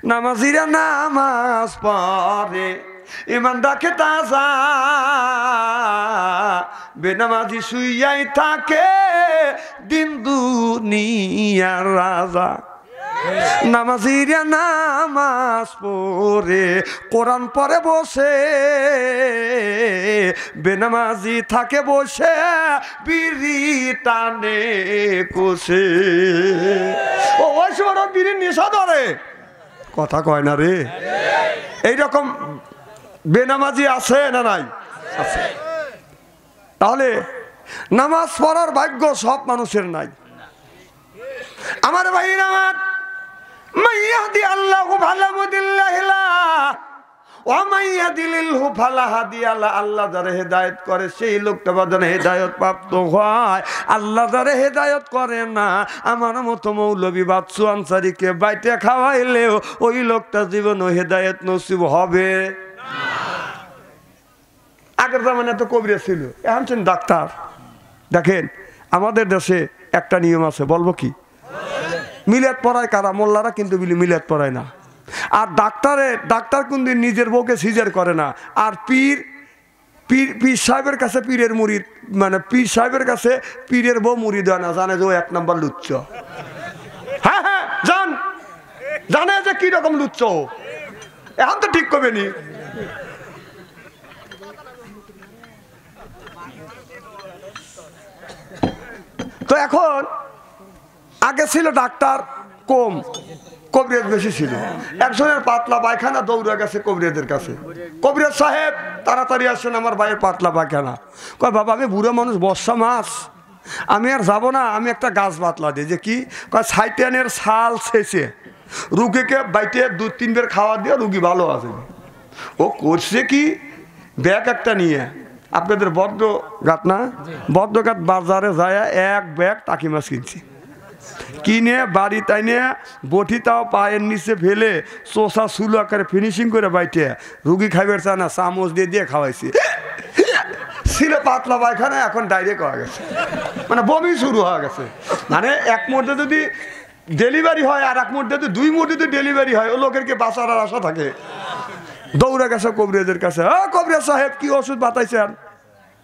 নামাজিরা নামাজ পড়ে ইমান রাখে তাজা, বেনামাজি শুইয়াই থাকে দিন দুনিয়ার রাজা। নামাজিরা নামাজ পড়ে কোরআন পড়ে বসে, বেনামাজি থাকে বসে বিড়ি টানে কষে। ও ওই সময় বিড়ির নেশা ধরে, কথা কয় না রে। এইরকম বেনামাজি আছে না নাই? আছে। তাহলে নামাজ পড়ার ভাগ্য সব মানুষের নাই। আমার ভাইরা আমার, মাইয়াহদি আল্লাহু ফালা মুদিল্লাহু ওয়া মাইয়াদিলিলহু ফালা হাদিয়া লা। আল্লাহ যারে হেদায়েত করে সেই লোকটা বাদনে হেদায়েত প্রাপ্ত হয়। আল্লাহ যারে হেদায়েত করে না, আমার মতো মৌলভী বাদশু আনসারীকে বাইটে খাওয়াইলেও ওই লোকটা জীবনে হেদায়েত নসিব হবে না। আগের জামানায় তো কবিরা ছিল, এখন ছিলেন ডাক্তার। দেখেন আমাদের দেশে একটা নিয়ম আছে, বলবো কি? মিলাদ পড়ায় কারা? মোল্লারা কিন্তু মিলাদ পড়ায় না। আর ডাক্তার কিন্তু নিজের বউকে সিজার করে না। আর পীর সাহেবের কাছে পীরের মুরিদ, মানে পীর সাহেবের কাছে পীরের বউ মুরিদ হয় না, জানে যে ও এক নম্বর লুচ্চ। হ্যাঁ হ্যাঁ জানে যে কি রকম লুচ্চ। এখন তো ঠিক করবে নি। তো এখন আগে ছিল ডাক্তার কম, কবিরাজ বেশি ছিল। একজনের পাতলা পায়খানা, দৌড়ে গেছে কবিরাজের কাছে। কবিরাজ সাহেব তাড়াতাড়ি আসেন, আমার ভাইয়ের পাতলা পায়খানা। কয় বাবা আমি বুড়ো মানুষ, বর্ষা মাস, আমি আর যাবো না, আমি একটা গাছ বাতলা দিই। যে কি? কয় সাইটানের ছাল ছেঁচে রুগীকে বাইটে 2-3 বের খাওয়া দিয়ে রুগী ভালো আছে। ও করছে কি, ব্যাগ একটা নিয়ে আপনাদের বদ্রঘাট না, বদ্রঘাট বাজারে যায় এক ব্যাগ টাকি মাছ কিনছি, কিনে বাড়ি তাইনে বটিটাও পায়ের নিচে ফেলে চোষা চুলো আকারে ফিনিশিং করে বাইটে রুগী খাইবে চা না, চামচ দিয়ে খাওয়াইছি। ছিল পাতলা পায়খানা, এখন ডাইরেক্ট হয়ে গেছে, মানে বমি শুরু হয়ে গেছে। মানে এক মুহূর্তে যদি ডেলিভারি হয় আর এক মুহূর্তে যদি 2 মুহূর্তে যদি ডেলিভারি হয়, ও লোকের কি বাঁচার আশা থাকে? দৌড়ে গেছে কবিরাজের কাছে। কবিরাজ সাহেব কি ওষুধ বাতাইছেন?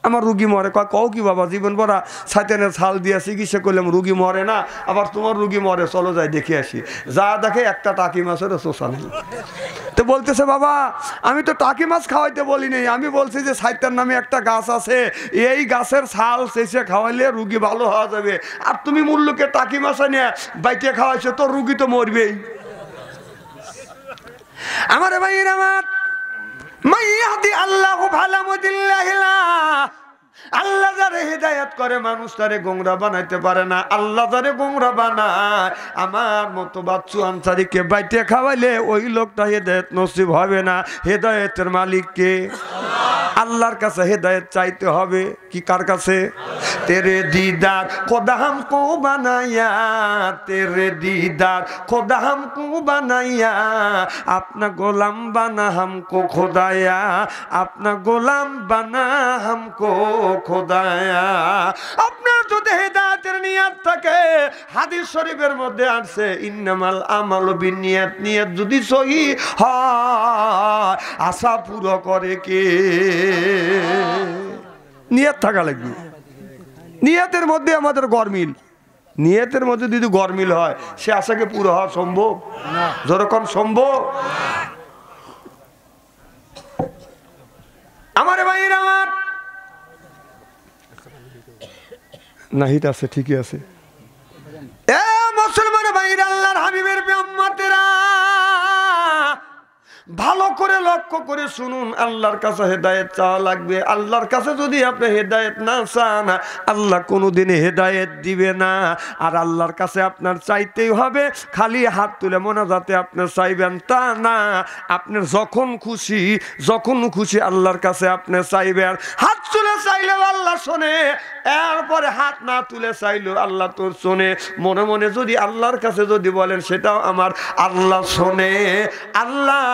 আমার রুগী মরে। কও কি বাবা, জীবন ভরা সাইতানের ছাল দিয়ে চিকিৎসা করলাম, রুগী মরে না, আবার তোমার রুগী মরে, চলো যাই দেখে আসি। যা দেখে একটা টাকি মাছের চোষা নেই। তো বলতেছে বাবা আমি তো টাকি মাছ খাওয়াইতে বলি নাই, আমি বলছি যে সাইতান নামে একটা গাছ আছে, এই গাছের ছাল চেঁচে খাওয়াইলে রুগী ভালো হওয়া যাবে। আর তুমি মূল্যকে টাকি মাছ নিয়ে বাইটে খাওয়াইছো, তো রুগী তো মরবেই। আমার ভাইয়ের আমার, মাইয়াহদি আল্লাহু ফালা মুদিল্লাহু লাহু। আল্লাহ যারে হেদায়েত করে মানুষ তারে গোমরা বানাইতে পারে না। আল্লাহ যারে গোমরা বানায়, আমার মতো বাদশু আনসারীকে বাইটে খাওয়াইলে ওই লোকটা হেদায়েত নসিব হবে না। হেদায়েতের মালিক কে? আল্লাহর কাছে হেদায়েত চাইতে হবে। কি কার কাছে? তেরে দিদার খোদা হামকো বানায়া, তেরে দিদার খোদা হামকো বানায়া, আপনা গোলাম বানা হামকো খোদায়া, আপনা গোলাম বানা হামকো খোদায়া। আপনার যদি হেদায়েতের নিয়ত থাকে, হাদিস শরীফের মধ্যে আছে ইন্নামাল আমালু বিন্নিয়াত, নিয়ত যদি সহিহ হয় আশা পুরো করে কে? নিয়ত থাকা লাগবে। নিয়তের মধ্যে আমাদের গরমিল, নিয়তের মধ্যে যদি গরমিল হয়, সে আশাকে পুরো হওয়া সম্ভব না। যেরকম সম্ভব। আমার ভাইরা আমার, নাহিদ আছে, ঠিকই আছে। এ মুসলমান ভাইরা, আল্লাহর হাবিবের উম্মতেরা, ভালো করে লক্ষ্য করে শুনুন। আল্লাহর কাছে হেদায়েত চাওয়া লাগবে। আল্লাহর কাছে যদি আপনি হেদায়েত না চান, আল্লাহ কোনোদিন হেদায়েত দিবে না। আর আল্লাহর কাছে আপনার চাইতেই হবে। খালি হাত তুলে মোনাজাতে আপনি চাইবেন তা না, আপনার যখন খুশি আল্লাহর কাছে আপনি চাইবেন। হাত তুলে চাইলেও আল্লাহ শোনে, এরপরে হাত না তুলে চাইলেও আল্লাহ তোর শোনে। মনে মনে যদি আল্লাহর কাছে যদি বলেন, সেটাও আমার আল্লাহ শোনে। আল্লাহ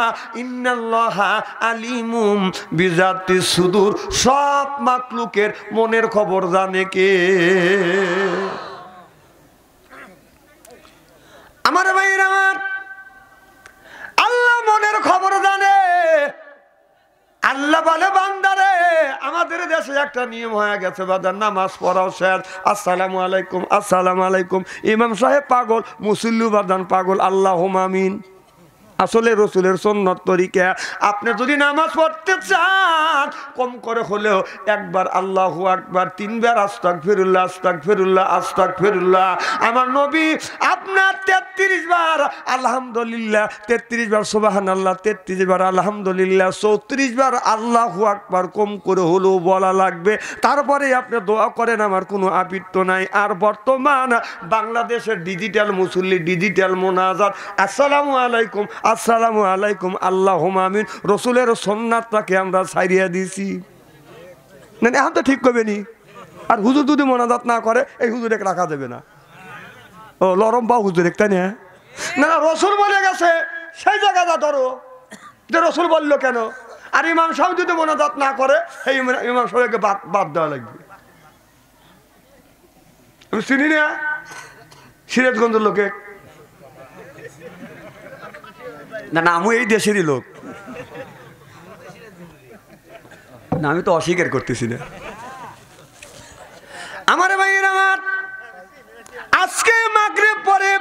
ইন্নাল্লাহা আলিমুম বিজাতি সুদূর, সব মাখলুকের মনের খবর জানে কে? আমার ভাইরা আমার, দেশে একটা নিয়ম হয়ে গেছে বাজার, নামাজ পড়াও শেষ, আসসালামু আলাইকুম আসসালামু আলাইকুম, ইমাম সাহেব পাগল, মুসল্লি বাদান পাগল, আল্লাহুম্মা আমিন। আসলে রসুলের সুন্নত তরিকা, আপনি যদি নামাজ পড়তে চান কম করে হলেও একবার আল্লাহু আকবার, 3 বার আস্তাগফিরুল্লাহ আস্তাগফিরুল্লাহ আস্তাগফিরুল্লাহ। আমার নবী আপনার 33 বার আলহামদুলিল্লাহ, 33 বার সুবহানাল্লাহ, 33 বার আলহামদুলিল্লাহ, 34 বার আল্লাহু আকবার কম করে হলেও বলা লাগবে। তারপরে আপনি দোয়া করেন, আমার কোনো আপত্তি নাই। আর বর্তমান বাংলাদেশের ডিজিটাল মুসল্লি, ডিজিটাল মোনাজাত, আসসালামু আলাইকুম আসসালামু আলাইকুম আল্লাহুম্মা আমিন, রসুলের সুন্নাতটাকে আমরা ছাইরিয়া দিয়েছি। না এখন তো ঠিক করবে নি। আর হুজুর যদি মোনাজাত না করে এই হুজুরে রাখা যাবে না। ও লরম বা হুজুর একটা না, না রসুল বলে গেছে সেই জায়গাটা ধরো যে রসুল বললো কেন। আর ইমাম সাহেব যদি মোনাজাত না করে সেই ইমাম সাহেবকে বাদ দেওয়া লাগবে। আমি চিনি না সিরাজগঞ্জের লোকে, না না আমি এই দেশেরই লোক, না আমি তো অস্বীকার করতেছি না। আমার ভাইয়ের আমার, আজকে মাগরিব পরে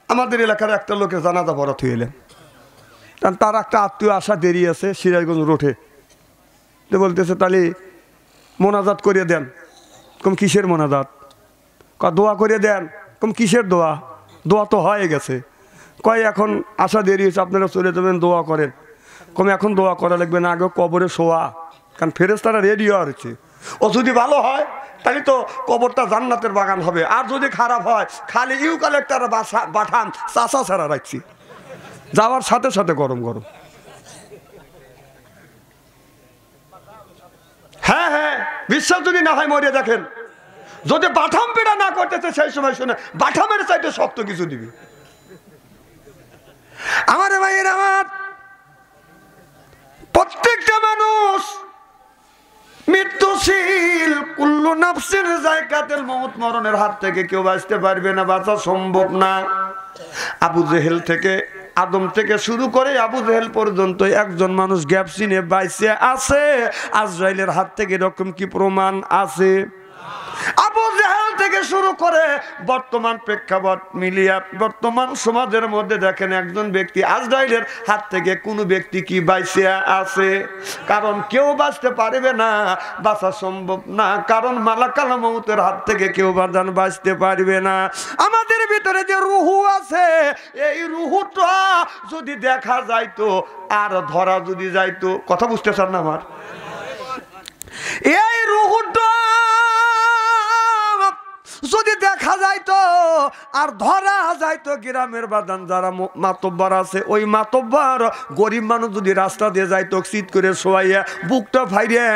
আমাদের এলাকার একটা লোকের জানাজা পড়াতে হইলেন, কারণ তার একটা আত্মীয় আসা দেরি আছে সিরাজগঞ্জ রোডে, তো বলতেছে তাহলে মোনাজাত করিয়ে দেন। কম কিসের মোনাজাত? দোয়া করিয়ে দেন। কম কিসের দোয়া? দোয়া তো হয়ে গেছে। কয় এখন আসা দেরি হয়েছে, আপনারা চলে যাবেন, দোয়া করেন। কম এখন দোয়া করা লাগবে না, আগে কবরে শোয়া, কারণ ফেরেশতারা রেডি হচ্ছে। ও যদি ভালো হয় তাহলে তো কবরটা জান্নাতের বাগান হবে, আর যদি খারাপ হয় খালি ইউকালেক্টার বাঠান চাষা ছাড়া রাখছি, যাওয়ার সাথে সাথে গরম গরম। হ্যাঁ হ্যাঁ, বিশ্বাস যদি না হয় মরিয়া দেখেন, যদি বাঠাম পেড়া না করতেছে সেই সময় শুনে বাঠামের চাইতে শক্ত কিছু দিবি। আমার ভাইয়ের আমার, প্রত্যেকটা মানুষ মৃত্যুশীল, কুল্লু নাফসিন যায়কাতুল মউত, মরণের হাত থেকে কেউ বাঁচতে পারবে না, বাঁচা সম্ভব না। আবু জেহেল থেকে, আদম থেকে শুরু করে আবু জেহেল পর্যন্ত একজন মানুষ গ্যাপ চিনে বাইসে আছে। আজরাইলের হাত থেকে এরকম কি প্রমাণ আছে? আবু জেহেল থেকে শুরু করে বর্তমান প্রেক্ষাপট মিলিয়া বর্তমান সমাজের মধ্যে দেখেন একজন ব্যক্তি আজরাইলের হাত থেকে কোনো ব্যক্তি কি বাইসে আছে? কারণ কেউ বাঁচতে পারবে না, বাঁচা সম্ভব না, কারণ মালাকাল মউতের হাত থেকে কেউ বাঁচতে পারবে না। আমাদের ভিতরে যে রুহু আছে, এই রুহুটা যদি দেখা যাইতো আর ধরা যদি যাইতো, কথা বুঝতেছেন না আমার? এই রুহুটা যদি দেখা যাইতো আর ধরা যাইতো, গ্রামের বাদান যারা মাতব্বর আছে, ওই মাতব্বর গরিব মানুষ যদি রাস্তা দিয়ে যাইতো, শীত করে শোয়াইয়া বুকটা ফাইরিয়া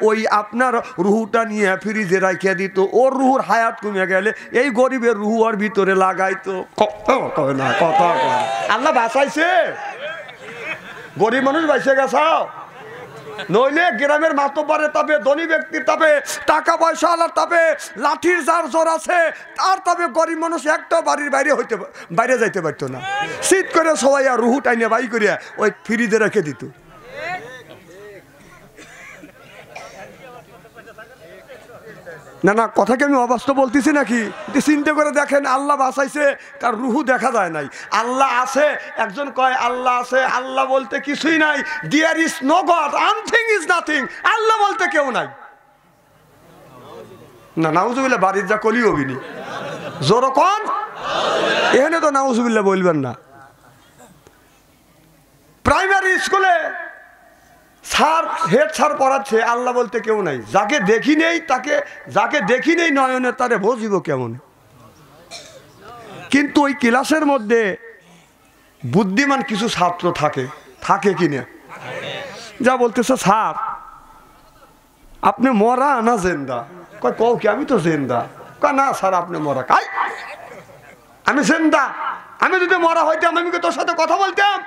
ওই আপনার রুহুটা নিয়ে ফ্রিজে রাখিয়া দিত, ওর রুহুর হায়াত কমে গেলে এই গরিবের রুহু ওর ভিতরে লাগাইতো। না কথা আল্লাহ বাঁচাইছে, গরিব মানুষ বাইসে গেছাও, নইলে গ্রামের মাতব্বরের তাপে, ধনী ব্যক্তির তাপে, টাকা পয়সা আলার তাপে, লাঠির যার জোর আছে তার তাপে গরিব মানুষ একটা বাড়ির বাইরে যাইতে পারতো না। শীত করে সবাই আর রুহু টাইনে বাই করিয়া ওই ফ্রিজে রেখে দিত। না না, কথাকে আমি অবাস্তব বলতেছি নাকি? চিন্তা করে দেখেন, আল্লাহ বাঁচাইছে, কার রুহু দেখা যায় নাই। আল্লাহ আছে, একজন কয় আল্লাহ আছে, আল্লাহ বলতে কিছুই নাই। There is no god, anything is nothing, Allah বলতে কেউ নাই। না নাউজুবিল্লাহ, বাড়ির যা কলি হবিনি জোর কন, এখানে তো নাউজুবিল্লাহ বলবেন না। প্রাইমারি স্কুলে স্যার, হেড স্যার পড়াচ্ছে, আল্লাহ বলতে কেউ নাই। যাকে দেখি নেই তাকে, যাকে দেখি নেই নয়নে, তারে বুঝিব কেমন? কিন্তু ওই ক্লাসের মধ্যে বুদ্ধিমান কিছু ছাত্র থাকে কিনা, যা বলতেছে স্যার আপনি মরা না জেন্দা? কয় কও কি? আমি তো জেন্দা। কয় না স্যার আপনি মরা। কাই আমি জেন্দা, আমি যদি মরা হইতাম আমি কি তোর সাথে কথা বলতাম?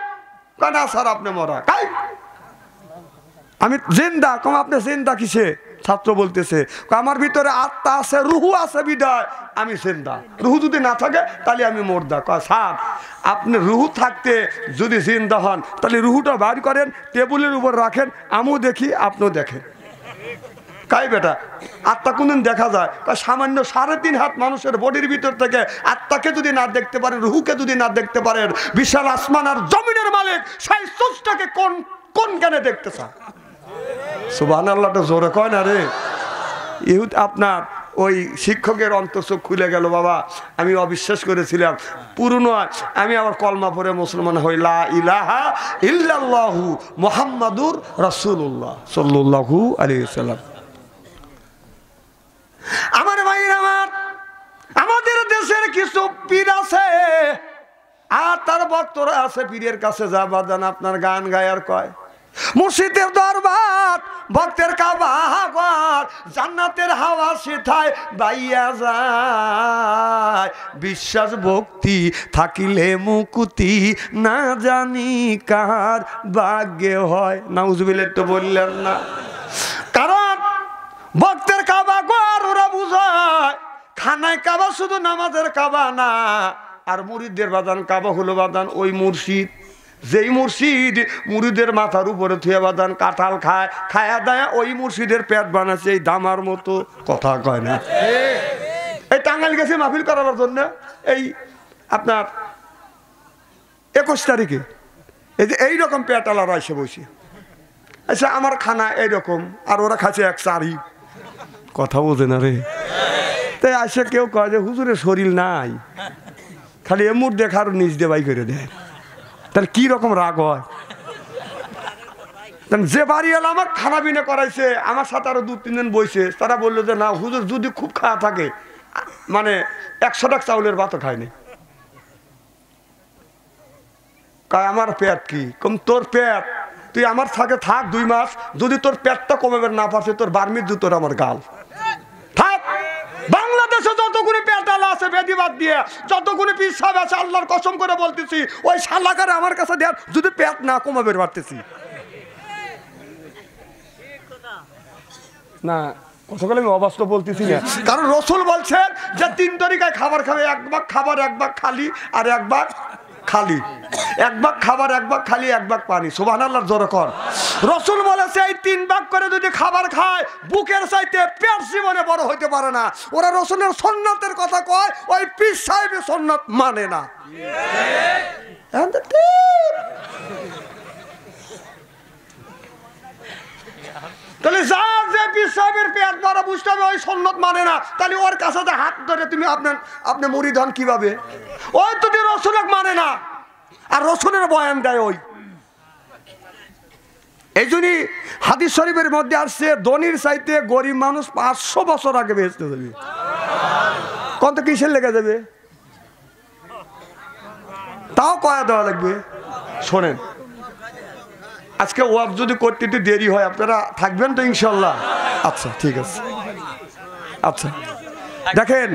কয় না স্যার আপনি মরা। কাই আমি জিন্দা। কম আপনি জিন্দা কিসে? ছাত্র বলতেছে আমার ভিতরে আত্মা আছে, রুহু আছে, বিদায় আমি জিন্দা। রুহু যদি না থাকে তাহলে আমি মুর্দা। কয় স্যার আপনি রুহু থাকতে যদি জিন্দা হন তাহলে রুহুটা বার করেন, টেবিলের উপর রাখেন, আমিও দেখি আপনিও দেখেন। কাই বেটা আত্মা কোনদিন দেখা যায়? সামান্য 3.5 হাত মানুষের বডির ভিতর থেকে আত্মাকে যদি না দেখতে পারেন, রুহুকে যদি না দেখতে পারেন, বিশাল আসমান আর জমিনের মালিক সেই সোচটাকে কোন জ্ঞানে দেখতে চান? সুবহানাল্লাহটা জোরে কয় না রে। ইহুদ আপনার ওই শিক্ষকের অন্তঃচোখ খুলে গেল। বাবা আমি অবিশ্বাস করেছিলাম, পুরনো আমি আবার কলমা পড়ে মুসলমান হই, লা ইলাহা ইল্লাল্লাহু মুহাম্মাদুর রাসূলুল্লাহ সাল্লাল্লাহু আলাইহি ওয়াসাল্লাম। আমার ভাইরা আমার, আমাদের দেশের কিছু পীর আছে আর তার ভক্তরা আছে, পীরের কাছে যা বাদান আপনার গান গায় আর কয় মুর্শিদের দরবার, ভক্তের কাবা ঘর, জান্নাতের হাওয়া সেথায় বাইয়া যায়, বিশ্বাস ভক্তি থাকিলে মুকুতি না জানি কার ভাগ্যে হয়। নাউজুবিল্লাহ একটু বললেন না? কারণ ভক্তের কাবা ঘর ওরা বুঝায় খানায় কাবা শুধু নামাজের কাবা না, আর মুরিদদের বাদান কাবা হলো বাদান ওই মুর্শিদ, যেই মুর্শিদ মুরিদের মাথার উপরে থুয়ে বাদান কাঁঠাল খায়, খায়া দায়া ওই মুর্শিদের পেট বানাচ্ছে এই দামার মতো। কথা কয় না? এই টাঙ্গাইল গেছে মাহফিল করাবার জন্য, এই আপনার 21 তারিখে এই যে এইরকম পেটালারা এসে বসে। আচ্ছা আমার খানা এইরকম আর ওরা খাচ্ছে 1 চারি। কথা বোঝে না রে। তাই আসে কেউ কয় যে হুজুরের শরীর নাই, খালি এমুর দেখার নিজ দিয়ে বাই করে দেয়। তাহলে কি রকম রাগ হয়? যে বাড়ি এলো আমার খানা বিনে করাইছে, আমার সাথে আরো 2-3 জন বইছে, তারা বললো যে না হুজুর যদি খুব খাওয়া থাকে, মানে 100 টাকা চাউলের ভাতও খায়নি। আমার পেট কি কম? তোর পেট তুই আমার থাকে থাক 2 মাস, যদি তোর পেটটা কমাবে না পারছে তোর বার্মির জুতোর আমার গাল থাক। বাংলাদেশে যতগুলি পেটালা আছে বেদিবাদ দিয়ে, যতগুলি পিসাব আছে, আল্লাহর কসম করে বলতেছি ওই শালাকারে আমার কাছে দেয় যদি পেট না কমাবে পারতেছি না। কথাগুলো আমি অবাস্তব বলতেছি না, কারণ রসুল বলছেন যে 3 তরিকায় খাবার খাবে, 1 ভাগ খাবার, 1 ভাগ খালি, আর 1 ভাগ খালি। 1 ভাগ খাবার, 1 ভাগ খালি, 1 ভাগ পানি। সুবহানাল্লাহ জোরে কর। রসুল বলেছে এই 3 ভাগ করে যদি খাবার খায় বুকের চাইতে পেট জীবনে বড় হইতে পারে না। ওরা রসুলের সুন্নাতের কথা কয়, ওই পীর সাহেবের সুন্নাত মানে না। তাহলে যার যে পীর সাহেবের পেট বড় বুঝতে হবে ওই সুন্নাত মানে না, তাহলে ওর কাছে হাত ধরে তুমি আপনি মুরিদ হন কিভাবে? ওই তো রসুলক মানে না, আর রসুলের বয়ান দেয় ওই। এই জন্যই হাদিস শরীফের মধ্যে আসছে ধনীর চাইতে গরিব মানুষ 500 বছর আগে বেঁচতে যাবে। কত কিসের লেগে যাবে তাও কয়া দেওয়া লাগবে। শোনেন, আজকে ওয়াজ যদি করতে একটু দেরি হয় আপনারা থাকবেন তো ইনশাল্লাহ? আচ্ছা ঠিক আছে। আচ্ছা দেখেন,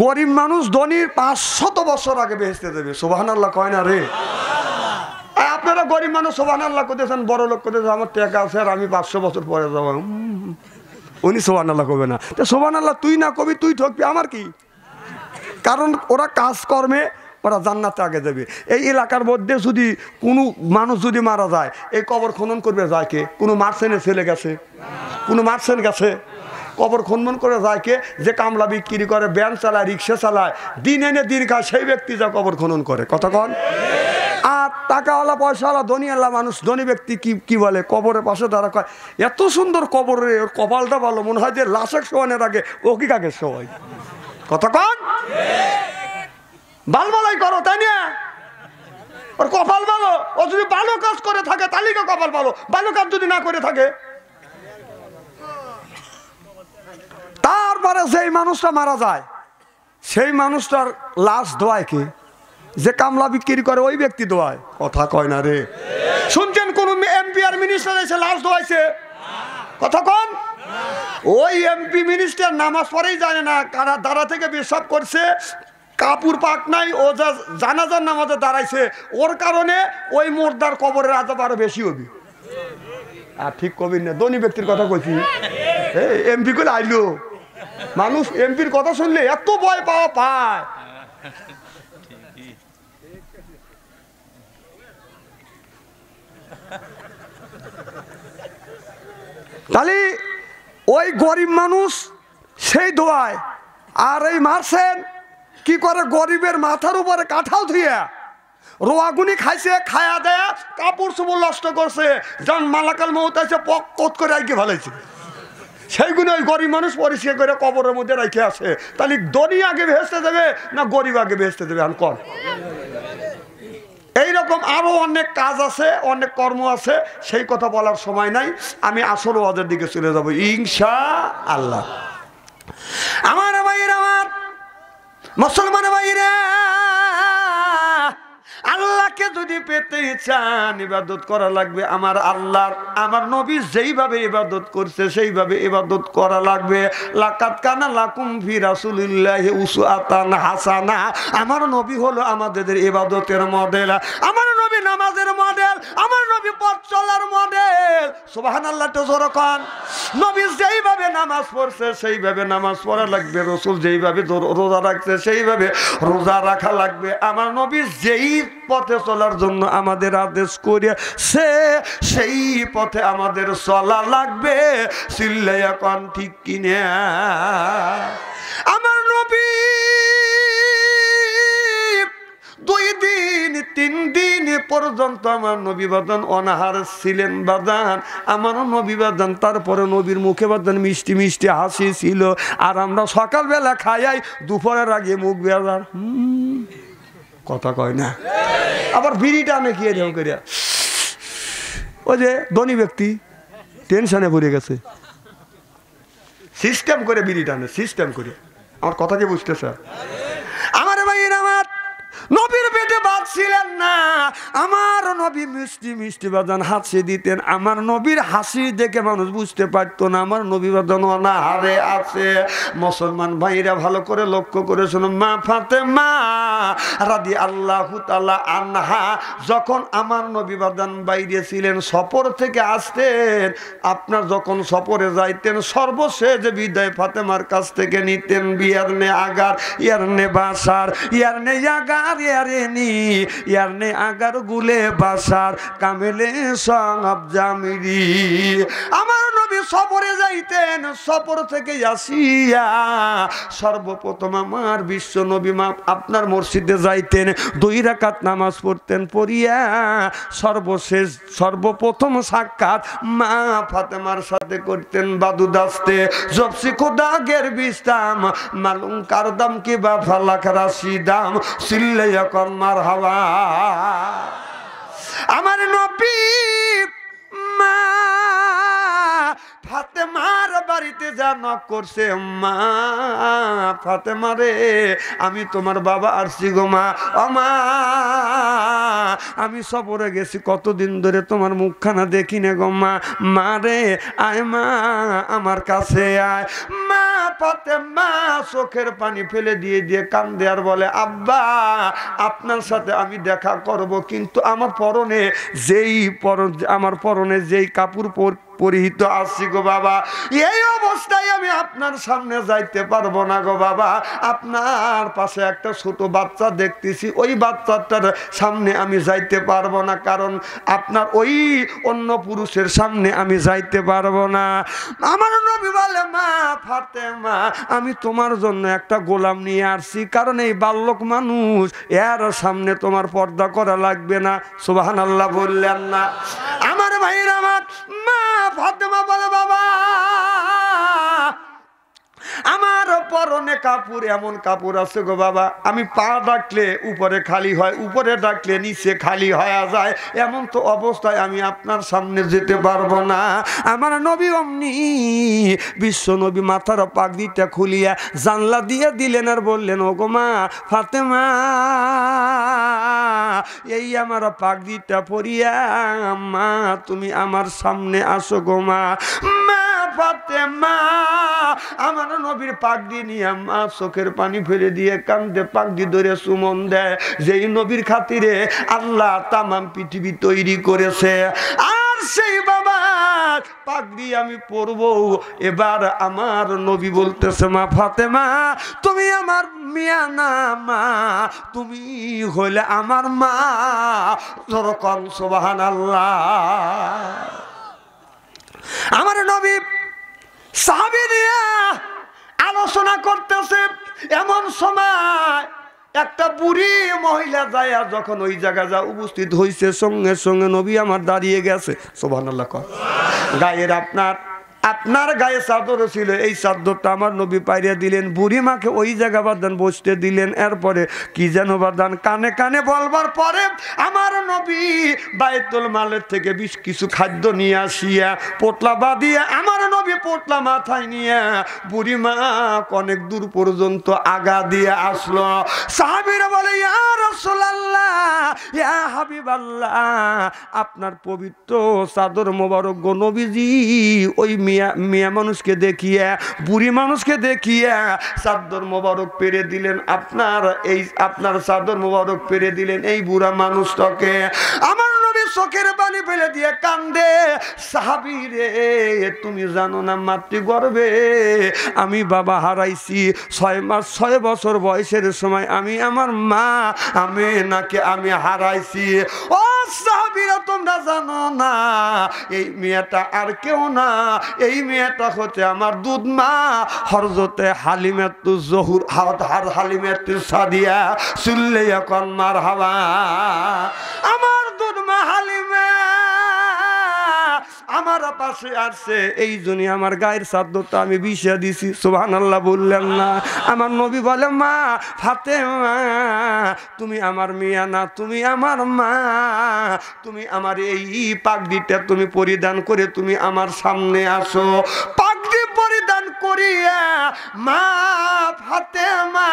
গরিব মানুষ ধনীর 500 বছর আগে বেহেশতে দেবে। সুবহানাল্লাহ কয় না রে? আপনারা গরিব মানুষ সুবহানাল্লাহ করতেছেন, বড় লোক করতেছেন আমার টাকা আছে আর আমি 500 বছর পরে যাবো, উনি সুবহানাল্লাহ করবে না। তো সুবহানাল্লাহ তুই না কবি তুই ঠকবি, আমার কি? কারণ ওরা কাজ কর্মে ওরা জান্নাতে আগে যাবে। এই এলাকার মধ্যে যদি কোনো মানুষ যদি মারা যায়, এই কবর খনন করবে যায় কে? কোনো মার্সেনের ছেলে গেছে? কোনো মার্সেন গেছে? কবর খনন করে যায় কে? যে কামলা বিক্রি করে, ব্যান চালায়, রিক্সা চালায়, দিন এনে দিন খায়, সেই ব্যক্তি যা কবর খনন করে। কথা কন? আর টাকাওয়ালা পয়সাওয়ালা ধনীওয়ালা মানুষ, ধনী ব্যক্তি কি বলে? কবরের পাশে দাঁড়া কয় এত সুন্দর কবরে ওর কপালটা ভালো, মনে হয় যে লাশের শোয়ানোর আগে ও কি কাকে শোয়। কথা কন? বালবালাই করো তাই না? ওর কপাল ভালো, ও যদি ভালো কাজ করে থাকে তালিকা কপাল ভালো, ভালো কাজ যদি না করে থাকে। তারপরে সেই মানুষটা মারা যায়, সেই মানুষটার লাশ ধোয়ায় কে? যে কামলা বিক্রি করে ওই ব্যক্তি ধোয়ায়। কথা কয় না রে? শুনছেন কোন এমপি আর মিনিস্টার এসে লাশ ধোয়াইছে? কথা কন? ওই এমপি মিনিস্টার নামাজ পড়েই জানে না, কারা দাঁড়া থেকে পেশাব করছে, কাপড় পাক নাই, ও যা জানাজার নামাজে দাঁড়াইছে, ওর কারণে ওই মোর্দার কবরের আজাব আরো বেশি হবে। আর ঠিক কবি না, ধনী ব্যক্তির কথা কইছি। এমপি করে আইলো, মানুষ এমপির কথা শুনলে এত ভয় পাওয়া পায়। তাহলে ওই গরিব মানুষ সেই দোয়ায়, আর এই মারছেন কি করে গরিবের মাথার উপরে কাঁঠাল ধুয়ে রোয়াগুনি খাইছে, খায়া দেয়া কাপড় চোপড় নষ্ট করছে, যান মালাকাল মৌত আছে পক করে আইকে ভালাইছে, সেইগুলো ওই গরিব মানুষ পরিষ্কার করে কবরের মধ্যে রেখে আসে। তাহলে ধনী আগে ভেস্তে দেবে না গরিব আগে ভেস্তে দেবে? আমি কর এইরকম আরো অনেক কাজ আছে, অনেক কর্ম আছে, সেই কথা বলার সময় নাই। আমি আসল ওয়াজের দিকে চলে যাবো ইনশাআল্লাহ। আমার ভাইয়ের, আমার মুসলমান ভাইরা, আল্লাহকে যদি পেতে চান ইবাদত করা লাগবে আমার আল্লাহর। আমার নবী যেইভাবে ইবাদত করছে সেইভাবে ইবাদত করা লাগবে। লাকাদ কানা লাকুম ফি রাসূলিল্লাহি উসওয়াতুন হাসানা। আমার নবী হলো আমাদের ইবাদতের মডেল, আমার নবী নামাজের মডেল, আমার নবী পথ চলার মডেল। সুবহানাল্লাহ তো জোরে কোন। নবী যেইভাবে নামাজ পড়ছে সেইভাবে নামাজ পড়া লাগবে, রাসূল যেইভাবে রোজা রাখছে সেইভাবে রোজা রাখা লাগবে। আমার নবী যেই পথে চলার জন্য আমাদের আদেশ করেছে সেই পথে আমাদের চলা লাগবে। চিল্লাইয়া কোন ঠিক কিনা? আমার নবী 2 দিন 3 দিন পর্যন্ত আমার নবী বাদান অনাহার ছিলেন বাদান, আমার নবী বাদান। তারপরে নবীর মুখে বাদান মিষ্টি মিষ্টি হাসি ছিল। আর আমরা সকালবেলা খাইয়াই দুপুরের আগে মুখ বেজার, কথা কয় না। আবার বিড়িটা আমি কি এরকম করিয়া, ওই যে ধনী ব্যক্তি টেনশনে পড়ে গেছে, সিস্টেম করে বিড়ি টানে, সিস্টেম করে। আমার কথা কি বুঝতেছে? আমার ভাইয়ের, আমার নবীর পেটে ভাত ছিলেন না, আমার নবী মিষ্টি মিষ্টি বাদান হাসি দিতেন। আমার নবীর হাসি দেখে মানুষ বুঝতে পারতো না আমার নবী বাদান অনাহারে আছে। মুসলমান ভাইরা ভালো করে লক্ষ্য করে শুনুন। মা ফাতেমা রাদিয়াল্লাহু তাআলা আনহা যখন আমার নবী বাদান বাইরে ছিলেন, সফর থেকে আসতেন, আপনার যখন সফরে যাইতেন সর্বশেষ বিদায় ফাতেমার কাছ থেকে নিতেন। বিয়ারনে আগার ইয়ারনে বাসার ইয়ারনে আগার ইয়ারেনি ইয়ারনে আগার গুলে বাসার কামেলে সব জামিরি। আমার নবী সফরে যাইতেন, সফর থেকে আসিয়া সর্বপ্রথম আমার বিশ্ব নবী মা আপনার মসজিদে যাইতেন, 2 রাকাত নামাজ পড়তেন, পড়িয়া সর্বশেষ সর্বপ্রথম সাক্ষাৎ মা ফাতেমার সাথে করতেন। বাদু দাস্তে জবসি খোদা গের বিস্তাম মালুম কার দাম কি বা ফালাক রাশি দাম সিল্লাইয়া কর মারহাবা। আমার নবী মা ফাতেমার বাড়িতে যা নক করছে, মা ফাতেমা রে আমি তোমার বাবা আসছি গো মা। ও মা আমি সফরে গেছি, কতদিন ধরে তোমার মুখখানা দেখি না গো মা। মা রে আয় মা আমার কাছে আয়। মা ফাতেমা চোখের পানি ফেলে দিয়ে কান্দে আর বলে, আব্বা আপনার সাথে আমি দেখা করব, কিন্তু আমার পরনে যেই কাপড় পরিহিত আসছি গো বাবা, এই অবস্থায় আমি আপনার সামনে যাইতে পারবো না গো বাবা। আপনার পাশে একটা ছোট বাচ্চা দেখতেছি, ওই বাচ্চাটার সামনে আমি যাইতে পারবো না, কারণ আপনার ওই অন্য পুরুষের সামনে আমি যাইতে পারবো না। আমার নবী বলে, মা ফাতেমা আমি তোমার জন্য একটা গোলাম নিয়ে আসছি, কারণ এই বালক মানুষ, এর সামনে তোমার পর্দা করা লাগবে না। সুবহানাল্লাহ বললেন না? আমার ভাইরা, আমার মা ফাতেমা বলে, বাবা আমার পরনে কাপড় এমন কাপড় আছে গো বাবা, আমি পা ডাকলে উপরে খালি হয়, উপরে ডাকলে নিচে খালি হয়ে যায়, এমন তো অবস্থায় আমি আপনার সামনে যেতে পারবো না। আমার নবী অমনি বিশ্ব নবী মাথার পাগড়িটা খুলিয়া জানলা দিয়ে দিলেন আর বললেন, ও গো মা ফাতেমা এই আমার পাগড়িটা পরিয়া মা তুমি আমার সামনে আসো গো মা। ফাতেমা আমার নবীর পাগড়ি নিয়ে মা চোখের পানি ফেলে দিয়ে কান্দে, পাগড়ি ধরে চুমন দেয়, যেই নবীর খাতিরে আল্লাহ তামাম পৃথিবী তৈরি করেছে। আর সেই বাবা পাগড়ি আমি পরবো। এবার আমার নবী বলতেছে, মা ফাতেমা তুমি আমার মিয়া না মা, তুমি হইলে আমার মা। যেরকম সুবহানাল্লাহ। আমার নবী সাহাবী নিয়ে আলোচনা করতেছে, এমন সময় একটা বুড়ি মহিলা যায় আর যখন ওই জায়গায় যা উপস্থিত হয়েছে সঙ্গে সঙ্গে নবী আমার দাঁড়িয়ে গেছে। সুবহানাল্লাহ। গায়ের আপনার গায়ে চাদর ছিল, এই চাদরটা আমার নবী পাইরে দিলেন, বুড়ি মাকে ওই জায়গা বাদান বসতে দিলেন। এরপরে কি যেন বাদান কানে কানে বলবার পরে আমার নবী বাইতুল মালের থেকে বেশ কিছু খাদ্য নিয়ে আসিয়া পোটলা বাঁধিয়ে আমার নবী পোটলা মাথায় নিয়ে বুড়ি মা অনেক দূর পর্যন্ত আগা দিয়ে আসলো। সাহাবীরা বলে, ইয়া রাসূলুল্লাহ, ইয়া হাবিবাল্লাহ, আপনার পবিত্র চাদর মোবারক গো নবীজি ওই মিয়া মানুষকে দেখিয়ে, বুড়ি মানুষকে দেখিয়ে চাদর মোবারক পেরে দিলেন, আপনার চাদর মোবারক পেরে দিলেন এই বুড়া মানুষটাকে। আমার নবী চোখের পানি ফেলে দিয়ে কান্দে, সাহাবী রে তুমি জানো না মাতৃগর্ভে আমি বাবা হারাইছি 6 মাস 6 বছর বয়সের সময় আমি আমার মা আমেনাকে আমি হারাইছি। ও সাহাবীরা তোমরা জানো না এই মেয়েটা আর কেউ না, এই মেয়েটা হচ্ছে আমার দুধ মা হযরতে হালিমাতুজ জহুর হালিমাতুস সাদিয়া সুল্লে এখন মারহাবা। আমার দুধ মা হালিমা আমার পাশে আসছে, এই জন্য আমার গায়ের চাদরটা আমি বিছিয়ে দিছি। সুবহানাল্লাহ বললেন না? আমার নবী বলে, মা ফাতেমা তুমি আমার মেয়ে না, তুমি আমার মা, তুমি আমার এই পাগড়িটা তুমি পরিধান করে তুমি আমার সামনে আসো। পাগড়ি পরিধান করিয়া মা ফাতেমা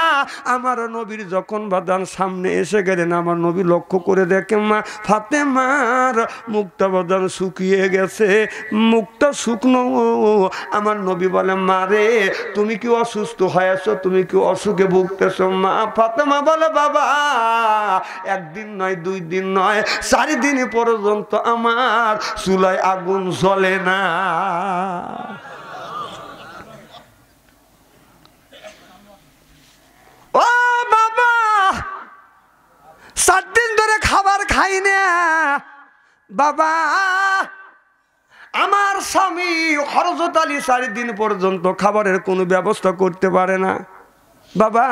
আমার নবীর যখন বাদান সামনে এসে গেলেন, আমার নবী লক্ষ্য করে দেখে মা ফাতেমার মুখটা বাদান শুকিয়ে গেছে, মুখটা শুকনো। আমার নবী বলে, মা রে তুমি কি অসুস্থ হয়েছো, তুমি কি অসুখে ভুগতেছো? মা ফাতেমা বলে, বাবা একদিন নয় 2 দিন নয় 4 দিন পর্যন্ত আমার চুলায় আগুন জ্বলে না। ও বাবা 4 দিন ধরে খাবার খাই না বাবা। আমার স্বামী হযরত আলী 4 দিন পর্যন্ত খাবারের কোনো ব্যবস্থা করতে পারে না বাবা।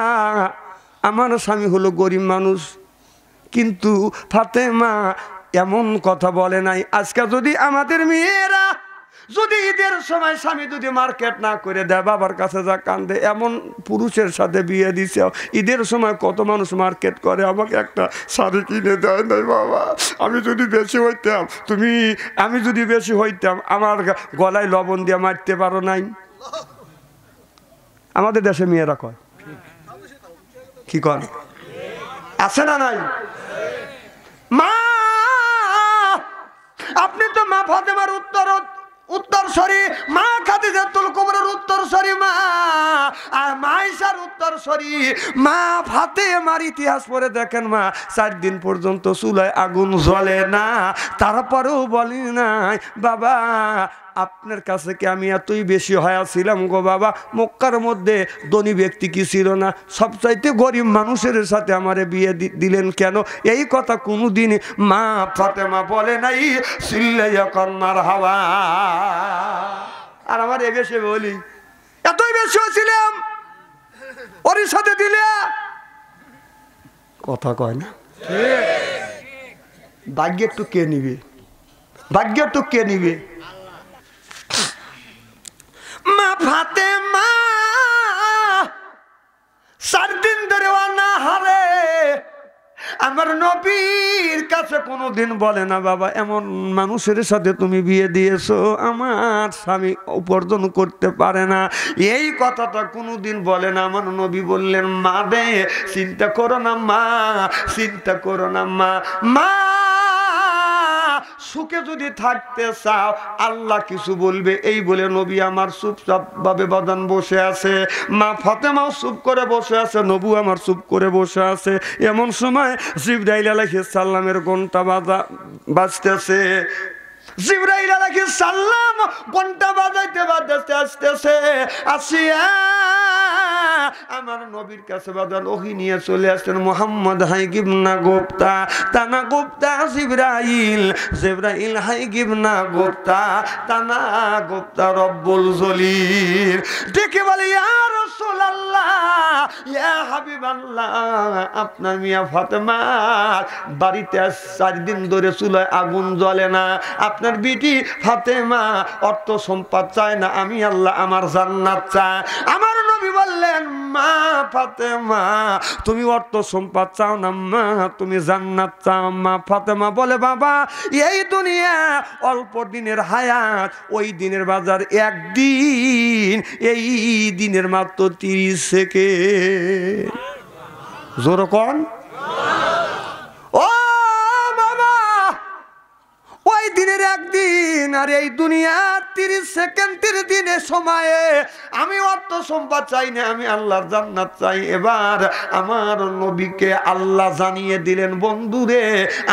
আমার স্বামী হলো গরিব মানুষ, কিন্তু ফাতেমা এমন কথা বলে নাই। আজকে যদি আমাদের মেয়েরা যদি ঈদের সময় স্বামী যদি মার্কেট না করে দেয়, বাবার কাছে যা কান্দে, এমন পুরুষের সাথে বিয়ে দিছে। ঈদের সময় কত মানুষ মার্কেট করে, আমাকে একটা শাড়ি কিনে দেয় নাই বাবা। আমি যদি বেশি হইতাম আমার গলায় লবণ দিয়ে মারতে পারো নাই। আমাদের দেশে মেয়েরা কয়, কি কয়, আছে না নাই? মা আপনি তো মা ফাতেমার উত্তরসরি, মা খাদিজাতুল কুবরার উত্তরসরি, মা আয়েশার উত্তরসরি, মা ফাতেমার ইতিহাস পড়ে দেখেন মা 4 দিন পর্যন্ত চুলায় আগুন জ্বলে না। তারপরেও বলি নাই বাবা আপনার কাছে কি আমি এতই বেশি হয়েছিলাম গো বাবা? মক্কার মধ্যে ধনী ব্যক্তি কি ছিল না? সবচাইতে গরিব মানুষের সাথে আমারে বিয়ে দিলেন কেন? এই কথা কোনোদিন মা ফাতেমা বলে নাই। সিল্লাইয়া কন্যার হাওয়া। আর আমার এ বেশি বলি, এতই বেশি হয়েছিলাম ওর সাথে দিলে কথা কয় না। ভাগ্য একটু কে নিবে, ভাগ্য একটু কে নিবে? মা ফাতেমা 4 দিন ধরে অনাহারে আমার নবীর কাছে কোনোদিন বলে না বাবা এমন মানুষের সাথে তুমি বিয়ে দিয়েছো, আমার স্বামী উপার্জন করতে পারে না, এই কথাটা কোনোদিন বলে না। আমার নবী বললেন, মা রে চিন্তা করো না মা, চিন্তা করো না মা, মা সুখে যদি থাকতে চাও আল্লাহ কিছু বলবে। এই বলে নবী আমার চুপচাপ ভাবে বাদান বসে আছে, মা ফাতেমাও চুপ করে বসে আছে, নবী আমার চুপ করে বসে আছে। এমন সময় জিবরাইল আলাইহিস সালামের ঘন্টা বাজতেছে। জিবরাইল আলাইহিস সালাম ঘন্টা বাজাইতে বাজাইতে আসতেছে, আসিয়া আমার নবীর কাছে বাদান ওহি নিয়ে চলে আসলেন মুহাম্মদ হাইগিবনা গুপ্তা তানা গুপ্তা জিবরাইল হাইগিবনা গুপ্তা তানা গুপ্তা রব্বুল জলিল ডেকে বলে ইয়া রাসূলুল্লাহ ইয়া হাবিবাল্লাহ আপনার মিয়া ফাতেমা বাড়িতে 4 দিন ধরে চুলায় আগুন জ্বলে না আপনার বিটি ফাতেমা অর্থ সম্পদ চায় না আমি আল্লাহ আমার জান্নাত চাই আমার নবী বললেন মা ফাতেমা তুমি অর্থ সম্পদ চাও না মা তুমি জান্নাত চাও মা ফাতেমা বলে বাবা এই দুনিয়া অল্প দিনের হায়াত ওই দিনের বাজার একদিন এই দিনের মাত্র 30 সেকেন্ড জোরে কোন ও বাবা ওই দিনের একদিন আর এই দুনিয়া 30 সেকেন্ডের দিনের সময়ে আমি অর্থ সম্পদ চাই না আমি আল্লাহর জান্নাত চাই এবার আমার নবীকে আল্লাহ জানিয়ে দিলেন বন্ধুরে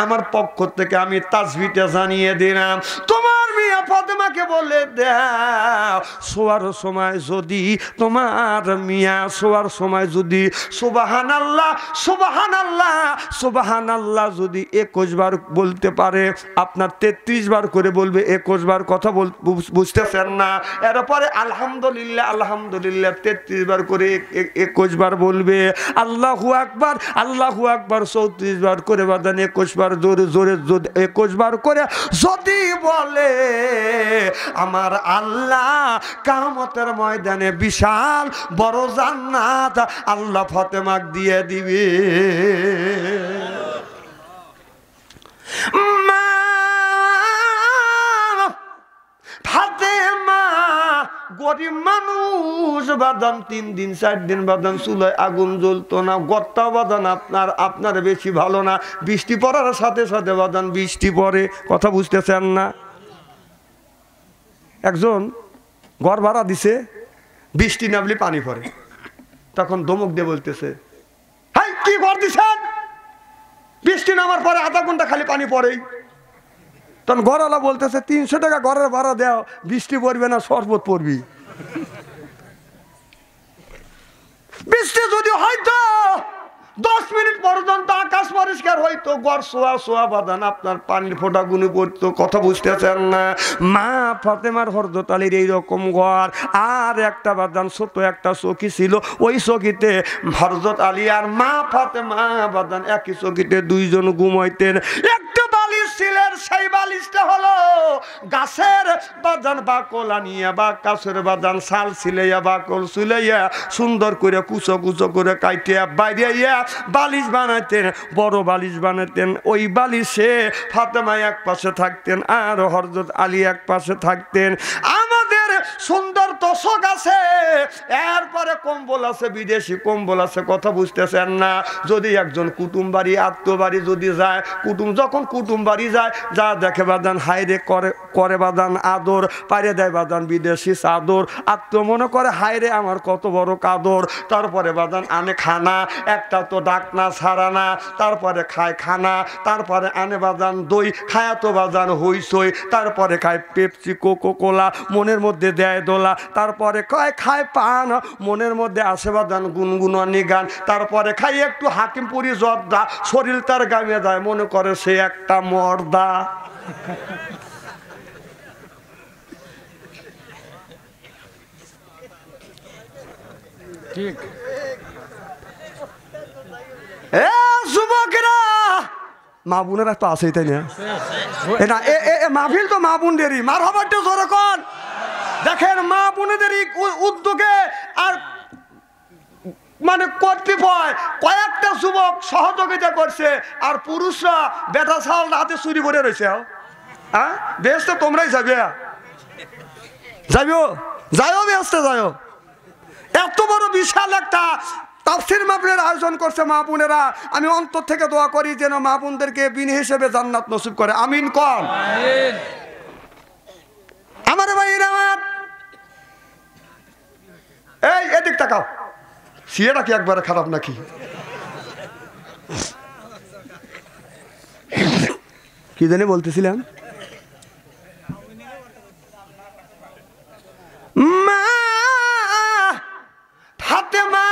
আমার পক্ষ থেকে আমি তাসবিহটা জানিয়ে দিলাম তোমার মিয়া ফাতেমাকে বলে দাও শোয়ার সময় যদি তোমার মিয়া শোয়ার সময় যদি সুবহানাল্লাহ সুবহানাল্লাহ সুবহানাল্লাহ যদি 21 বার বলতে পারে আপনার 33 বার করে বলবে 21 বার কথা বুঝতেছেন না এরপরে আলহামদুলিল্লাহ আলহামদুলিল্লাহ 33 বার করে 21 বার বলবে আল্লাহু আকবার 34 বার করে বাদান 21 বার জোরে জোরে 21 বার করে যদি বলে আমার আল্লাহ কিয়ামতের ময়দানে বিশাল বড় জান্নাত আল্লাহ ফাতেমাকে দিয়ে দিবে ফাতেমা গরিব মানুষ বাদান 3 দিন 4 দিন বাদান চুলায় আগুন জ্বলতো না গর্তা বাদান আপনার বেশি ভালো না বৃষ্টি পড়ার সাথে সাথে বাদান বৃষ্টি পড়ে কথা বুঝতেছেন না একজন ঘর ভাড়া দিছে বৃষ্টি নামলে পানি পড়ে তখন ধমক দিয়ে বলতেছে হাই কি ঘর দিছেন বৃষ্টি নামার পরে আধা ঘন্টা খালি পানি পড়েই তখন ঘরওয়ালা বলতেছে 300 টাকা ঘরের ভাড়া দাও বৃষ্টি পড়বে না শরবত পড়বি বৃষ্টি যদি হয়তো 10 মিনিট পর্যন্ত আকাশ পরিষ্কার হইতো ঘর সোয়া সোয়া বাদান আপনার পানির ফোঁটা গুনে পড়তো কথা বুঝতেছেন না মা ফাতেমার হযরত আলীর এইরকম ঘর আর একটা বাদান ছোট একটা চৌকি ছিল ওই চৌকিতে হযরত আলী আর মা ফাতেমা বাদান একই চৌকিতে দুইজন ঘুমাইতেন একটা বালিশ ছিলেন সেই বালিশটা হলো গাছের বাদান বাকল আনিয়া বা গাছের বাদান ছাল ছিলাইয়া বাকল ছিলাইয়া সুন্দর করে কুচো কুচো করে কাটিয়া বাইরিয়া বালিশ বানাইতেন বড় বালিশ বানাইতেন ওই বালিশে ফাতেমা এক পাশে থাকতেন আর হযরত আলী এক পাশে থাকতেন আমাদের সুন্দর তোষক আছে এরপরে কম্বল আছে বিদেশি কম্বল আছে কথা বুঝতেছেন না যদি একজন কুটুম বাড়ি আত্মীয় বাড়ি যদি যায় যখন কুটুম বাড়ি যায় যা দেখে বাদান হাইরে করে বাদান আদর পারে দেয় বাদান বিদেশি চাদর আত্মীয় মনে করে হাইরে আমার কত বড় কাদর তারপরে বাদান আনে খানা একটা তো ডাকনা ছাড়া না তারপরে খায় খানা তারপরে আনে বাদান দই খায়া তো বাদান হইসই তারপরে খায় পেপসি কোকো কোলা মনের মধ্যে দেয় দোলা তারপরে খায় পান মনের মধ্যে আসে বাদান গুনগুনানি গান তারপরে খাই একটু হাকিমপুরি জর্দা শরীর তার গামে যায় মনে করে সে একটা মর্দা ঠিক যুবকেরা মা বোনেরা তো আছেই তাই না মাহফিল তো মা বোনদেরই মার হবার তো জোরে কোন দেখেন মা বোনেদেরই উদ্যোগে আর মানে কর্তৃপয় কয়েকটা যুবক সহযোগিতা করছে আর পুরুষরা বেটা ছাল রাতে চুরি করে রয়েছে হ্যাঁ বেশ তো তোমরাই যাবে যাইও বেসতে যাইও এত বড় বিশাল একটা তাফসীর মাহফিলের আয়োজন করছে মা বোনেরা আমি অন্তর থেকে দোয়া করি যেন মা বোনদেরকে বিন হিসেবে জান্নাত নসিব করে আমিন কোন আমিন আমার ভাইরা এই এদিক তাকাও সিয়েরা কি একবারে খারাপ নাকি কি জানি বলতেছিলাম মা ফাতেমা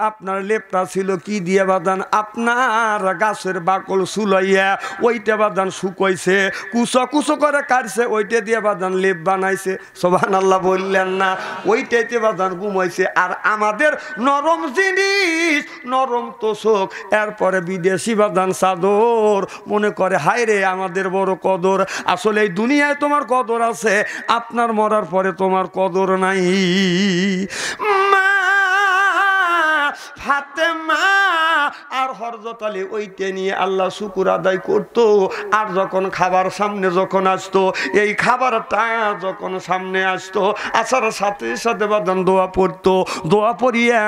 আপনার লেপটা ছিল কি দিয়ে বাদান? আপনার গাছের বাকল সুলাইয়া ওইটা বাদান শুকোইছে, কুচো কুচো করে কাটছে, ওইটা দিয়ে বাদান লেপ বানাইছে। সুবহানাল্লাহ বললেন না? ওইটাইতে বাদান ঘুমাইছে। আর আমাদের নরম জিনিস, নরম তোষক, এরপরে বিদেশি বাদান চাদর, মনে করে হায় রে আমাদের বড় কদর। আসলে এই দুনিয়ায় তোমার কদর আছে, আপনার মরার পরে তোমার কদর নাই। মা ফাতেমা আর হযরত আলী ওইটা নিয়ে আল্লাহ শুকর আদায় করতো। আর যখন খাবার সামনে যখন আসতো, এই খাবারটা যখন সামনে আসতো, আসার সাথে সাথে বাদান দোয়া পড়তো। দোয়া পড়িয়া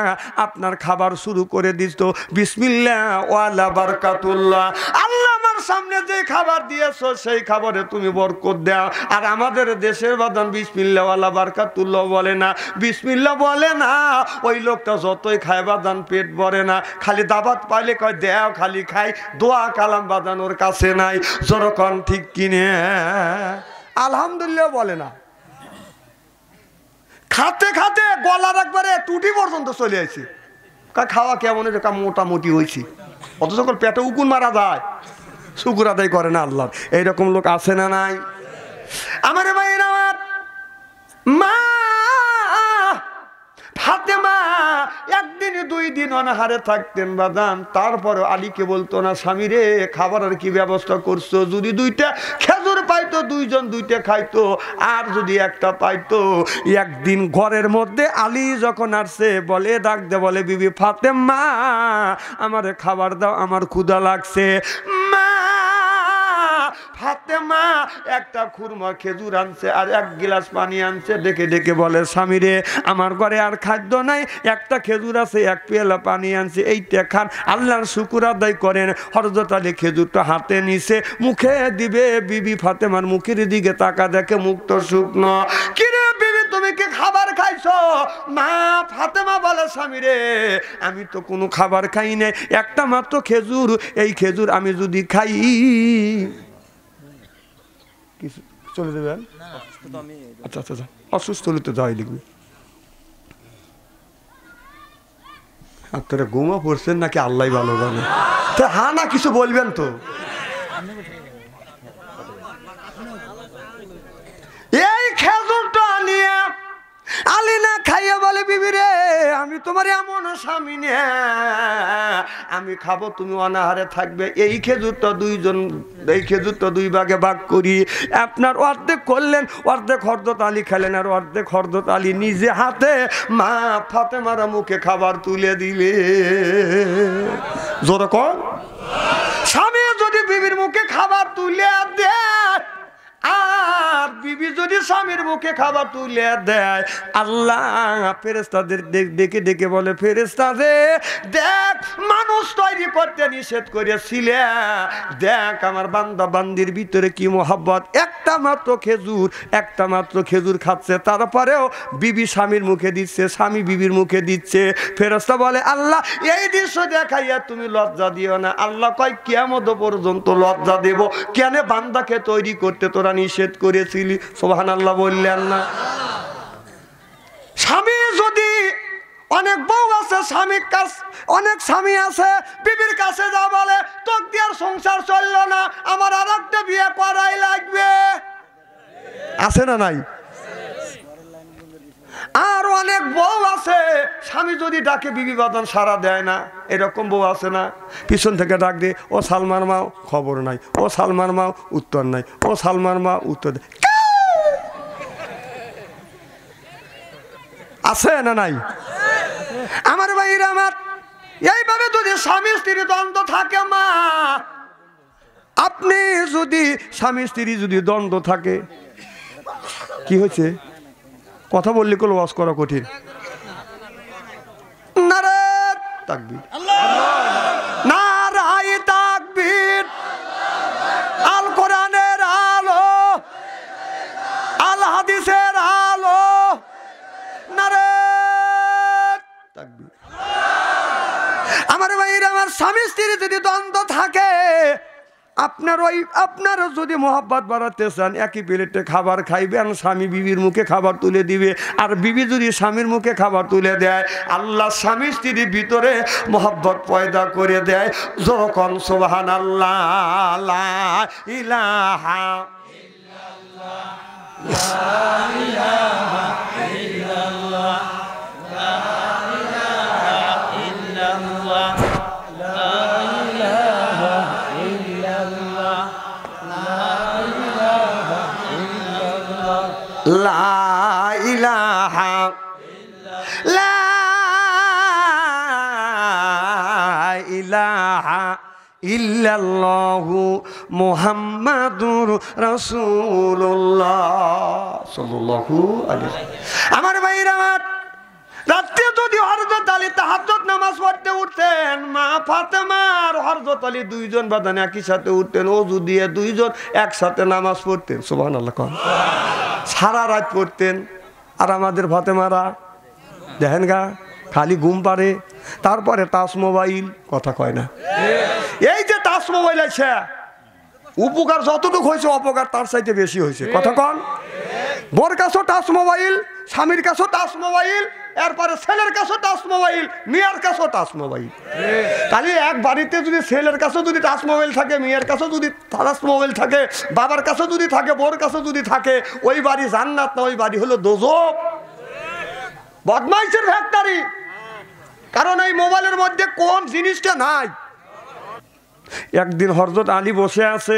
আপনার খাবার শুরু করে দিত, বিসমিল্লাহ ওয়ালা বারাকাতুল্লাহ। আল্লাহ আমার সামনে যে খাবার দিয়েছো সেই খাবারে তুমি বরকত দাও। আর আমাদের দেশের বাদান বিসমিল্লাহ ওয়ালা বারাকাতুল্লাহ বলে না, বিসমিল্লাহ বলে না। ওই লোকটা যতই খায় বাদান পেট ভরে না, খালি দাবাত পাইলে কয় দেও, খালি খাই, দোয়া কালাম বাদান ওর কাছে নাই। যখন ঠিক কিনে আলহামদুলিল্লাহ বলে না। খাতে খাতে গলার একবারে টুটি পর্যন্ত চলে আসছে। খাওয়া কেমন এটা মোটামুটি হয়েছি, অত যখন পেটে উকুন মারা যায় শুকুর আদায় করে না আল্লাহ। এইরকম লোক আছে না নাই? আমার ভাইয়েরা, মা ফাতেমা একদিন দুই দিন অনাহারে থাকতেন বাদান। তারপর আলীকে বলতো না, স্বামী রে খাবারের কি ব্যবস্থা করছো? যদি দুইটা খেজুর পাইতো দুইজন দুইটা খাইতো, আর যদি একটা পাইতো। একদিন ঘরের মধ্যে আলী যখন আসছে, বলে ডাক দে, বলে বিবি ফাতেমা আমারে খাবার দাও, আমার ক্ষুধা লাগছে। মা ফাতেমা একটা খুরমা খেজুর আনছে আর এক গিলাস পানি আনছে, ডেকে ডেকে বলে, স্বামী রে আমার ঘরে আর খাদ্য নাই, একটা খেজুর আছে, এক পেয়ালা পানি আনছে, এইটা খান, আল্লাহর শুকুর আদায় করেন। হযরত আলী খেজুরটা হাতে নিছে, মুখে দিবে। বিবি ফাতেমার মুখের দিকে তাকা, দেখে মুখটা শুকনো। কিরে বিবি তুমি কি খাবার খাইছো? মা ফাতেমা বলে, স্বামী রে আমি তো কোনো খাবার খাই নাই, একটা মাত্র খেজুর, এই খেজুর আমি যদি খাই। চলে দেবেন? আচ্ছা আচ্ছা, অসুস্থ হলে তো যাই লিখবি। আপনারা ঘুমা পড়ছেন নাকি আল্লাহ ভালো জানে? হ্যাঁ না কিছু বলবেন তো? এই খেজুরটা নিয়ে আলী না খাইয়া বলে, বিবি রে আমি তোমার এমন স্বামী নে, আমি খাবো তুমি অনাহারে থাকবে। এই খেজুরটা দুই ভাগে ভাগ করি। আপনার অর্ধেক করলেন, অর্ধেক হযরত আলী খেলেন, আর অর্ধেক হযরত আলী নিজে হাতে মা ফাতেমার মুখে খাবার তুলে দিলে। জোরে কর। স্বামী যদি বিবির মুখে খাবার তুলে দেয়, আর বিবি যদি স্বামীর মুখে খাবার তুলে দেয়, আল্লাহ ফেরেশতাদের ডেকে ডেকে বলে, ফেরেশতাদের দেখ মানুষ তৈরি করতে নিষেধ করেছিলে, দেখ আমার বান্দা বান্দির ভিতরে কি মোহাব্বত। একটা মাত্র খেজুর খাচ্ছে, তারপরেও বিবি স্বামীর মুখে দিচ্ছে, স্বামী বিবির মুখে দিচ্ছে। ফেরেশতা বলে, আল্লাহ এই দৃশ্য দেখাইয়া তুমি লজ্জা দিও না। আল্লাহ কয়, কিয়ামত পর্যন্ত লজ্জা দেব কেন? বান্দাকে তৈরি করতে তোরা নিষেধ করেছিলি। সুবহানাল্লাহ বললেন না? স্বামী যদি অনেক বউ আছে, স্বামীর কাছে অনেক স্বামী আছে, বিবির কাছে যা বলে, তোর দিয়ে সংসার চললো না, আমার আর একটা বিয়ে করাই লাগবে। আছে না নাই? আর অনেক বউ আছে, স্বামী যদি ডাকে বিবি বাদন সাড়া দেয় না, এরকম বউ আছে না? পিছন থেকে ডাক দিয়ে, ও সালমার মাও, খবর নাই, ও সালমার মাও, উত্তর নাই, ও সালমার মা, উত্তর দেয়। আছে না নাই? আমার ভাইরা আমার, এইভাবে যদি স্বামী স্ত্রী দ্বন্দ্ব থাকে, মা আপনি যদি স্বামী স্ত্রী যদি দ্বন্দ্ব থাকে, কি হয়েছে? কথা বললে কোনো ওয়াজ করা কঠিন। নারে তাকবীর, নারায়ে তাকবীর, আল কোরআনের আলো, আল হাদিসের আলো, নারে তাকবীর। আমার ভাইরা আমার, স্বামী স্ত্রী যদি দ্বন্দ্ব থাকে, আপনারা যদি মোহাব্বত বাড়াতে চান, একই প্লেটে খাবার খাইবেন, স্বামী বিবির মুখে খাবার তুলে দিবে, আর বিবি যদি স্বামীর মুখে খাবার তুলে দেয়, আল্লাহ স্বামী স্ত্রীর ভিতরে মোহাব্বত পয়দা করে দেয়। যখন সুবহানাল্লাহ, লা ইলাহা ইল্লাল্লাহ, লা ইলাহা ইল্লাল্লাহ, লা ইলাহা ইল্লাল্লাহ, লা ইলাহা ইল্লাল্লাহ, লা ইলাহা লা ইলাহা ইল্লাল্লাহু মুহাম্মাদুর রাসূলুল্লাহ সাল্লাল্লাহু আলাইহি। আমার ভাইরা, আমার রাত্রে যদি হযরত আলী তাহাজ্জুদ নামাজ পড়তে উঠতেন, মা ফাতেমা আর হযরত আলী দুইজন বাদান একই সাথে উঠতেন, ওযু দিয়ে দুইজন একসাথে নামাজ পড়তেন। সুবহানাল্লাহ। সারা রাত পড়তেন। আর আমাদের ফাতেমারা দেখেন গা, খালি ঘুম পারে, তারপরে টাচ মোবাইল, কথা কয় না। এই যে টাচ মোবাইল আছে, উপকার যতটুকু হয়েছে অপকার তার চাইতে বেশি হয়েছে, কথা কন। বোর কাছেও টাচ মোবাইল, স্বামীর কাছেও টাচ মোবাইল, এরপরে ছেলের কাছেও টাচ মোবাইল, মেয়ের কাছেও টাচ মোবাইল। খালি এক বাড়িতে যদি ছেলের কাছেও যদি টাচ মোবাইল থাকে, মেয়ের কাছেও যদি টাচ মোবাইল থাকে, বাবার কাছেও যদি থাকে, বোর কাছেও যদি থাকে, ওই বাড়ি জান্নাত না, ওই বাড়ি হলো দোজখ, বদমাইশের ফ্যাক্টরি। কারণ এই মোবাইলের মধ্যে কোন জিনিসটা নাই। একদিন হযরত আলী বসে আছে,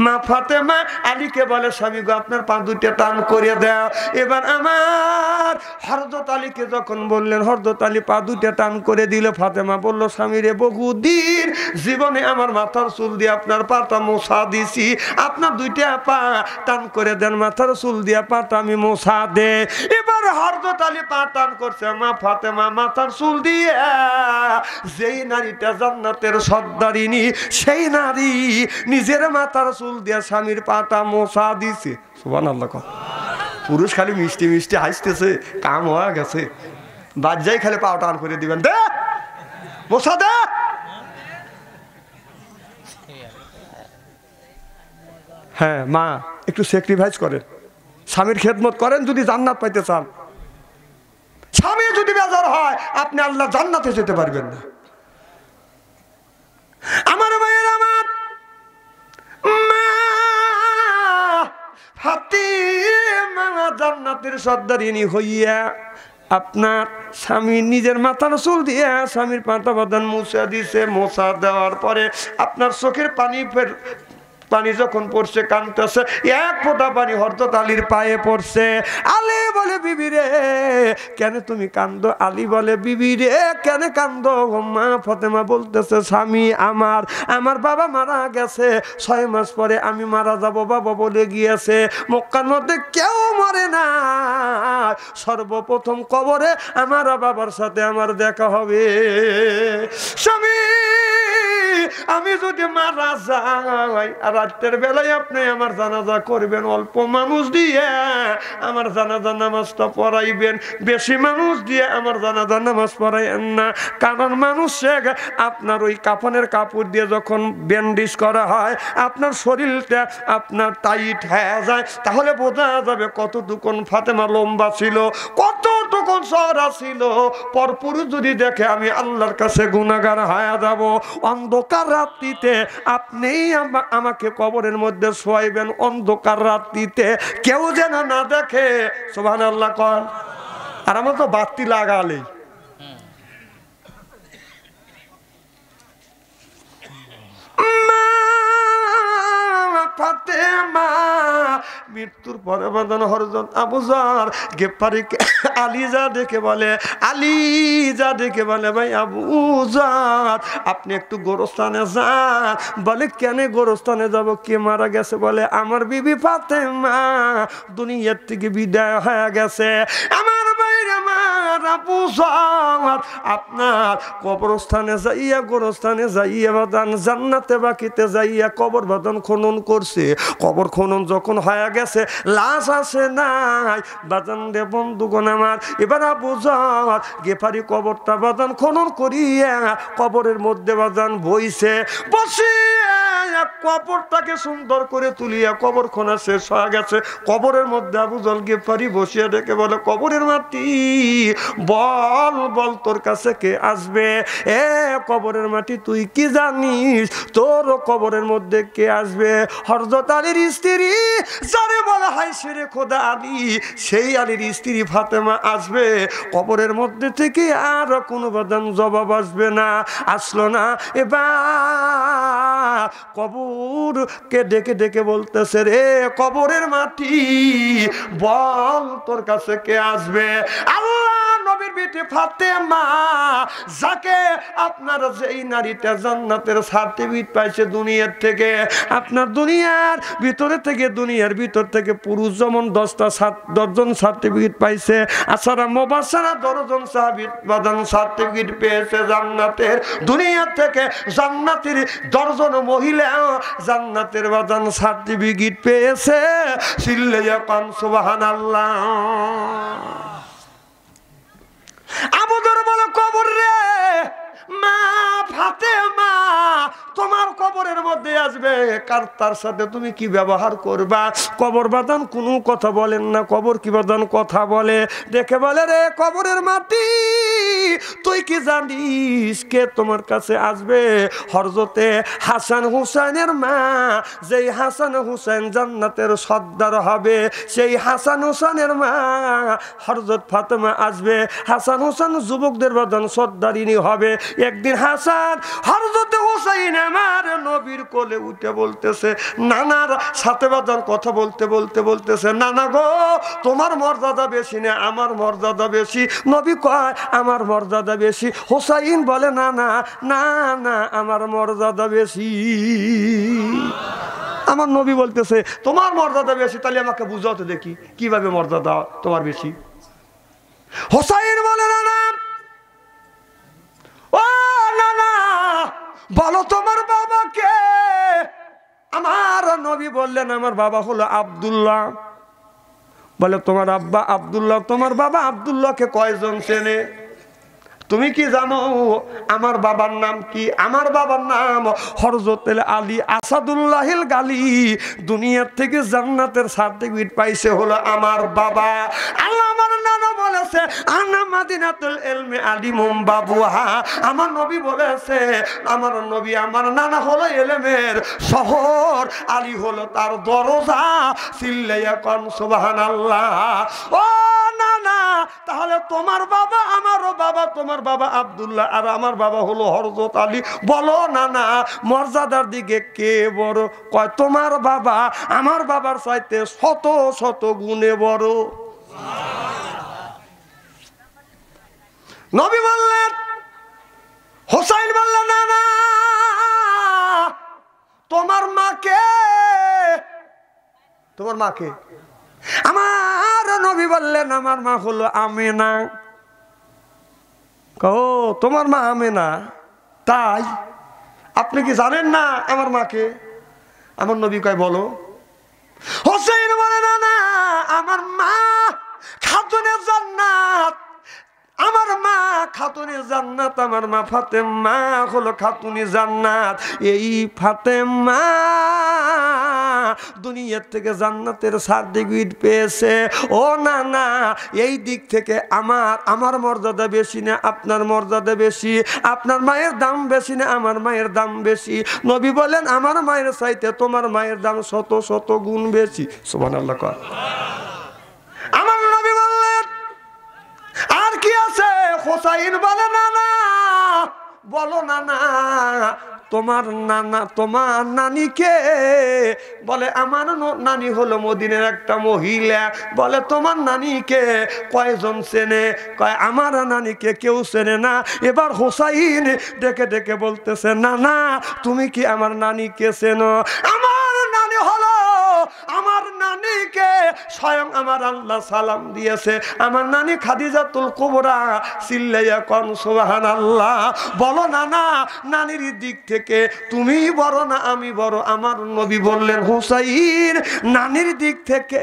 মা ফাতেমা আলীকে বলে, স্বামী গো আপনার পা দুইটা টান করে দাও। এবার আমার হযরত আলীকে যখন বললেন, হযরত আলী পা দুইটা টান করে দিল। ফাতেমা বলল, স্বামী রে, বহুদিন জীবনে আমার মাথার চুল দিয়ে আপনার পাটা মোছা দিছি, আপনার দুইটা পা টান করে দেন, মাথার চুল দিয়ে পাটা আমি মোছা দে। এবার হযরত আলী পা টান করছে, মা ফাতেমা মাথার চুল দিয়ে, যেই নারীটা জান্নাতের সর্দারিনী, সেই নারী নিজের মাথার চুল দিয়ে স্বামীর পাটা মোছা দিছে। সুবহানাল্লাহ। পুরুষ খালি মিষ্টি মিষ্টি হাসতেছে, কাম হয়ে গেছে, বাজ্যাই খালি পা টান করে দিবেন, দে মোছা দে। হ্যাঁ মা, একটু স্যাক্রিফাইস করেন, স্বামীর খেদমত করেন যদি জান্নাত পাইতে চান। স্বামী যদি বেজার হয়, আপনি আল্লাহ জান্নাতে যেতে পারবেন না। আমার ভাইয়ের, আমার মা ফাতেমা জান্নাতের সর্দারিনী হইয়া আপনার স্বামী নিজের মাথার চুল দিয়ে স্বামীর পাতা বাদান মুছা দিছে। মোছা দেওয়ার পরে আপনার চোখের পানি যখন পড়ছে, কাঁদতেছে, এক ফোঁটা পানি হযরত আলীর পায়ে পড়ছে। আলী বলে, বিবি রে কেন তুমি কান্দো? আলী বলে, বিবি রে কেন কান্দো? মা ফাতেমা বলতেছে, স্বামী আমার বাবা মারা গেছে, 6 মাস পরে আমি মারা যাব, বাবা বলে গিয়েছে মক্কার মধ্যে কেউ মরে না, সর্বপ্রথম কবরে আমার বাবার সাথে আমার দেখা হবে। স্বামী আমি যদি মারা যাই, রাতের বেলায় আপনি আমার জানাজা করবেন, অল্প মানুষ দিয়ে আমার জানাজা নামাজটা পড়াইবেন, বেশি মানুষ দিয়ে আমার জানাজা নামাজ পড়াইবেন না। কারণ মানুষে আপনার ওই কাফনের কাপড় দিয়ে যখন ব্যান্ডেজ করা হয়, আপনার শরীরটা আপনার টাইট হয়ে যায়, তাহলে বোঝা যাবে কতটুকুন ফাতেমা লম্বা ছিল, কতটুকুন চওড়া ছিল। পরপুরুষ যদি দেখে আমি আল্লাহর কাছে গুনাহগার হয়ে যাব। অন্ধকার রাত্রিতে আপনি আমাকে কবরের মধ্যে শোয়াইবেন, অন্ধকার রাত্রিতে কেউ যেন না দেখে। সুবহানাল্লাহ কর। আর আমার তো বাতি লাগালে ফাতেমা মৃত্যুর পরে বাদান হযরত আবু যর গিফারিকে আলী যা দেখে বলে, ভাই আবু যর আপনি একটু গোরস্থানে যান। বলে, কেন গোরস্থানে যাব? কে মারা গেছে? বলে, আমার বিবি ফাতেমা দুনিয়ার থেকে বিদায় হয়ে গেছে। আমার ভাইরা, আমার আবু যর আপনার কবরস্থানে যাইয়া, গোরস্থানে যাইয়া বাদান জান্নাতে বাকিতে যাইয়া কবর বাদান খনন করছে। কবর খনন যখন হয়ে গেছে, লাশ আসে নাই বাদান রে বন্ধুগণ আমার। এবার আবু যর গিফারি কবরটা বাদান খনন করিয়া কবরের মধ্যে বাদান বইছে, বসিয়া কবরটাকে সুন্দর করে তুলিয়া কবর খোনা শেষ হয়ে গেছে। কবরের মধ্যে আবু জল গিফারি বসিয়া ডেকে বলে, কবরের মাটি বল বল তোর কাছে কে আসবে? এ কবরের মাটি তুই কি জানিস তোর কবরের মধ্যে কে আসবে? হযরত আলীর স্ত্রী যারে বলা হয় শেরে খোদা আলী, সেই আলীর স্ত্রী ফাতেমা আসবে। কবরের মধ্যে থেকে আর কোনো বাদান জবাব আসবে না, আসলো না। এবার কবরকে ডেকে ডেকে বলতেছে, রে কবরের মাটি বল তোর কাছে কে আসবে? আল্লাহ নবীর বেটি ফাতেমা, যাকে আপনারা যেই নারীটা জান্নাতের সার্টিফিকেট পাইছে দুনিয়ার থেকে, আপনার দুনিয়ার ভিতরে থেকে, দুনিয়ার ভিতর থেকে পুরুষ যেমন 10জন সার্টিফিকেট পাইছে, আসারা মুবাশশারা 10জন সাহাবীবাদান সার্টিফিকেট পেয়েছে জান্নাতের। দুনিয়ার থেকে জান্নাতের 10জন মহিলা জান্নাতের বাদান সার্টিফিকেট পেয়েছে। চিল্লাইয়া কান সুবহানাল্লাহ। আবু যর বলে, কবর রে মা ফাতেমা, তোমার কবরের মধ্যে আসবে, কার তার সাথে তুমি কি ব্যবহার করবা? কবর বাদান কোনো কথা বলেন না। কবর কি বাদান কথা বলে? দেখে বলে, রে কবরের মাটি তুই কি জানিস কে তোমার কাছে আসবে? হযরতে হাসান হুসাইনের মা, যেই হাসান হুসাইন জান্নাতের সর্দার হবে, সেই হাসান হুসাইনের মা হযরত ফাতেমা আসবে। হাসান হুসাইন যুবকদের বাদান সর্দারিনী হবে। একদিন হাসান হযরতে হুসাইন আমার নবীর কোলে উঠে বলতেছে, নানার সাথে বাদান কথা বলতে বলতে বলতেছে, নানা গো তোমার মর্যাদা বেশি না আমার মর্যাদা বেশি? নবী কয়, আমার মর্যাদা বেশি। হুসাইন বলে, না না না না, আমার মর্যাদা বেশি। আমার নবী বলতেছে তোমার মর্যাদা বেশি, তাহলে আমাকে বুঝাতে দেখি কিভাবে মর্যাদা তোমার বেশি। হুসাইন বলে, না না, ও না না, বলো তোমার বাবা কে? আমার নবী বললেন, আমার বাবা হলো আব্দুল্লাহ। বলে, তোমার আব্বা আব্দুল্লাহ, তোমার বাবা আব্দুল্লাহকে কয়জন চেনে? তুমি কি জানো আমার বাবার নাম কি? আমার বাবার নাম হযরত আলী আসাদুল্লাহিল গালি। দুনিয়ার থেকে জান্নাতের সার্টিফিকেট পাইছে হলো আমার বাবা। আল্লাহ আমার নানা বলেছে, আনা মাদিনাতুল ইলমি আলিমুম বাবুহা। আমার নবী বলেছে, আমার নবী, আমার নানা হলো ইলমের শহর, আলী হলো তার দরজা। চিল্লাইয়া কোন সুবহানাল্লাহ। ও না না, তাহলে তোমার বাবা আমারও বাবা, তোমার বাবা আব্দুল্লাহ আর আমার বাবা হলো হযরত আলী। বলো না না, মর্যাদার দিকে কে বড়? কয়, তোমার বাবা আমার বাবার চাইতে শত শত গুণে বড়। নবী বললেন, হুসাইন বললেন, না না, তোমার মাকে, তোমার মাকে? আমার নবী বললেন, আমার মা হলো আমেনা। ও তোমার মা আমেনা? তাই আপনি কি জানেন না আমার মাকে? আমার নবী কয়, বলো। হোসেন বলে, না না, আমার মা খাতুনে জান্নাত, আমার মা খাতুনে জান্নাত, আমার মা ফাতেমা হলো খাতুনে জান্নাত। এই ফাতেমা দুনিয়ার থেকে জান্নাতের সার্টিফিকেট পেয়েছে। ও না না, এই দিক থেকে আমার মর্যাদা বেশি না আপনার মর্যাদা বেশি? আপনার মায়ের দাম বেশি না আমার মায়ের দাম বেশি? নবী বলেন, আমার মায়ের চাইতে তোমার মায়ের দাম শত শত গুণ বেশি। সুবহানাল্লাহ। আমার নবী বললেন, আর কি আছে? হুসাইন বলে, না না, বলো না না, তোমার নানা, তোমার নানিকে? বলে, আমার নানি হলো মদিনের একটা মহিলা। বলে, তোমার নানিকে কয়জন চেনে? কয়, আমার নানিকে কেউ চেনে না। এবার হুসাইন ডেকে ডেকে বলতেছে, না না, তুমি কি আমার নানিকে চেনো? আমার নানি হলো, আমার নানিকে স্বয়ং আমার আল্লাহ সালাম দিয়েছে, আমার নানি খাদিজাতুল কুবরা। চিল্লাইয়া কোন সুবহানাল্লাহ। বলো না না, নানির দিক থেকে তুমি বড় না আমি বড়? আমার নবী বললেন, হুসাইন, নানির দিক থেকে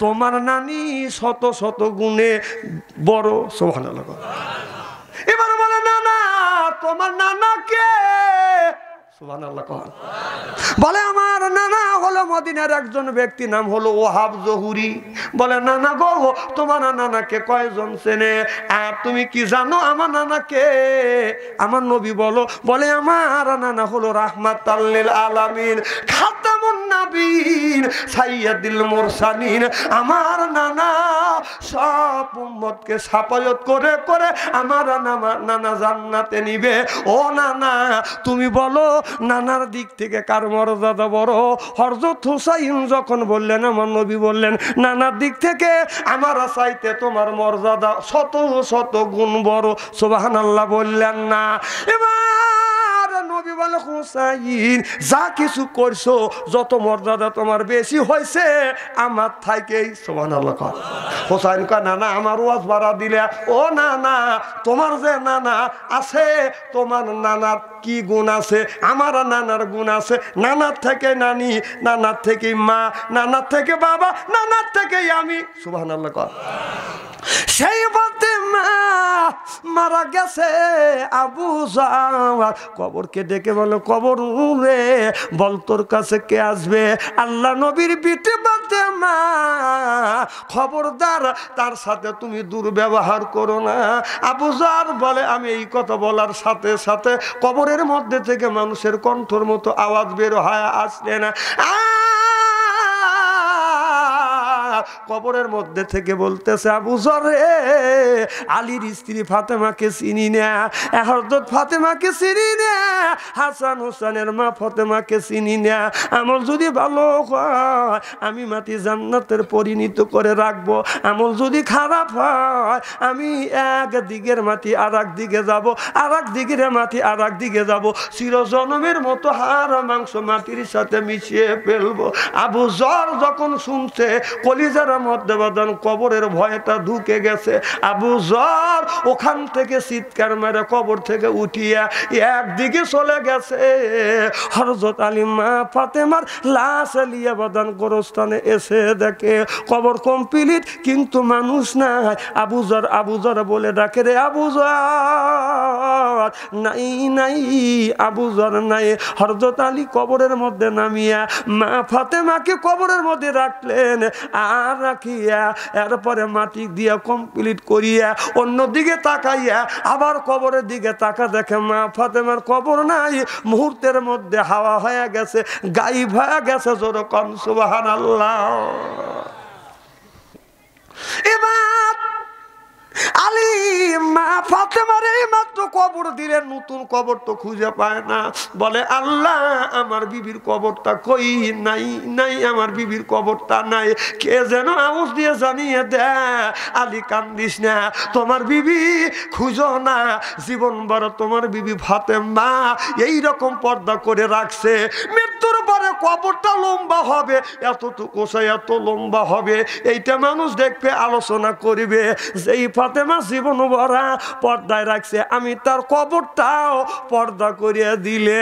তোমার নানি শত শত গুণে বড়। সুবহানাল্লাহ। এবার বলে, না না, তোমার নানাকে সুবহানাল্লাহ কন। বলে আমার নানা হলো মদিনার একজন ব্যক্তি, নাম হলো ওয়াহাব জহুরি। বলে নানা গো, তোমার নানাকে কয়জন চেনে? আর তুমি কি জানো আমার নানাকে? আমার নবী বলো। বলে আমার নানা হলো রাহমাতাল লিল আলামিন, খাতামুন নবীন, সাইয়্যিদুল মুরসালিন। আমার নানা সব উম্মতকে সাফায়াত করে করে আমার নানা জান্নাতে নিবে। ও নানা, তুমি বলো নানার দিক থেকে কার মর্যাদা বড়? হযরত হুসাইন যখন বললেন, আমার নবী বললেন নানার দিক থেকে আমার চাইতে তোমার মর্যাদা শত শত গুণ বড়। সুবহানাল্লাহ বললেন না? এবার নবী বলে হুসাইন, যা কিছু করছো, যত মর্যাদা তোমার বেশি হয়েছে আমার থাকেই। সুবহানাল্লাহ কর। হুসাইন কয় নানা আমার ওয়াজ বাড়া দিলে। ও নানা, তোমার যে নানা আছে, তোমার নানার কি গুণ আছে? আমার নানার গুণ আছে। নানার থেকে নানি, নানার থেকে মা, নানার থেকে বাবা, নানার থেকে আমি। সুবহানাল্লাহ কর। সেই বলতে মারা গেছে আবু জার, কবরকে ডেকে বলো কবর রে, বল তোর কাছে কে আসবে? আল্লাহ নবীর বিটি বলতে মা, খবরদার তার সাথে তুমি দুর্ব্যবহার করো না। আবু জার বলে আমি এই কথা বলার সাথে সাথে কবরের মধ্যে থেকে মানুষের কণ্ঠর মতো আওয়াজ বের হয় আসলে না। কবরের মধ্যে থেকে বলতেছে আবু যর রে, আলীর স্ত্রী ফাতেমাকে চিনি না, হযরত ফাতেমাকে চিনি না, হাসান হোসেনের মা ফাতেমাকে চিনি না। আমল যদি ভালো হয় আমি মাটি জান্নাতের পরিণত করে রাখবো, আমল যদি খারাপ হয় আমি এক দিকের মাটি আর এক দিকে যাবো, আর এক দিকের মাটি আর এক দিকে যাবো, চিরজনমের মতো হাড় মাংস মাটির সাথে মিশিয়ে ফেলবো। আবু যর যখন শুনছে কলিজার মধ্যে বাদান কবরের ভয়টা ঢুকে গেছে। আবু যর ওখান থেকে চিৎকার মেরে কবর থেকে উঠিয়া একদিকে চলে গেছে। হযরত আলী মা ফাতেমার লাশ লিয়ে বাদান গোরস্থানে এসে দেখে কবর কমপ্লিট, কিন্তু মানুষ নাই। আবু যর বলে ডাকে রে আবু যর, নাই নাই আবু যর নাই। হযরত আলী কবরের মধ্যে নামিয়া মা ফাতেমাকে কবরের মধ্যে রাখলেন, আর রাখিয়া এরপরে মাটি দিয়া কমপ্লিট করিয়া অন্যদিকে তাকাইয়া আবার কবরের দিকে তাকা দেখে মা ফাতেমার কবর নাই। মুহূর্তের মধ্যে হাওয়া হয়ে গেছে, গায়েব হয়ে গেছে। জোরে কোন সুবহানাল্লাহ। এবার আলী মা ফাতেমার এই মাত্র কবর দিলেন, নতুন কবর তো খুঁজে পায় না। বলে আল্লাহ আমার বিবির কবরটা কই? নাই নাই, আমার বিবির কবরটা নাই। কে যেন আওয়াজ দিয়ে জানিয়ে দেয় আলী কান্দিস না, তোমার বিবি খুঁজো না, জীবন বড় তোমার বিবি ফাতেমা এইরকম পর্দা করে রাখছে। মৃত্যুর পরে কবরটা লম্বা হবে, এতটুকু এত লম্বা হবে, এইটা মানুষ দেখবে, আলোচনা করবে। যেই ফাতেমা জীবন ভরা পর্দায় রাখছে, আমি তার কবরটাও পর্দা করিয়া দিলে।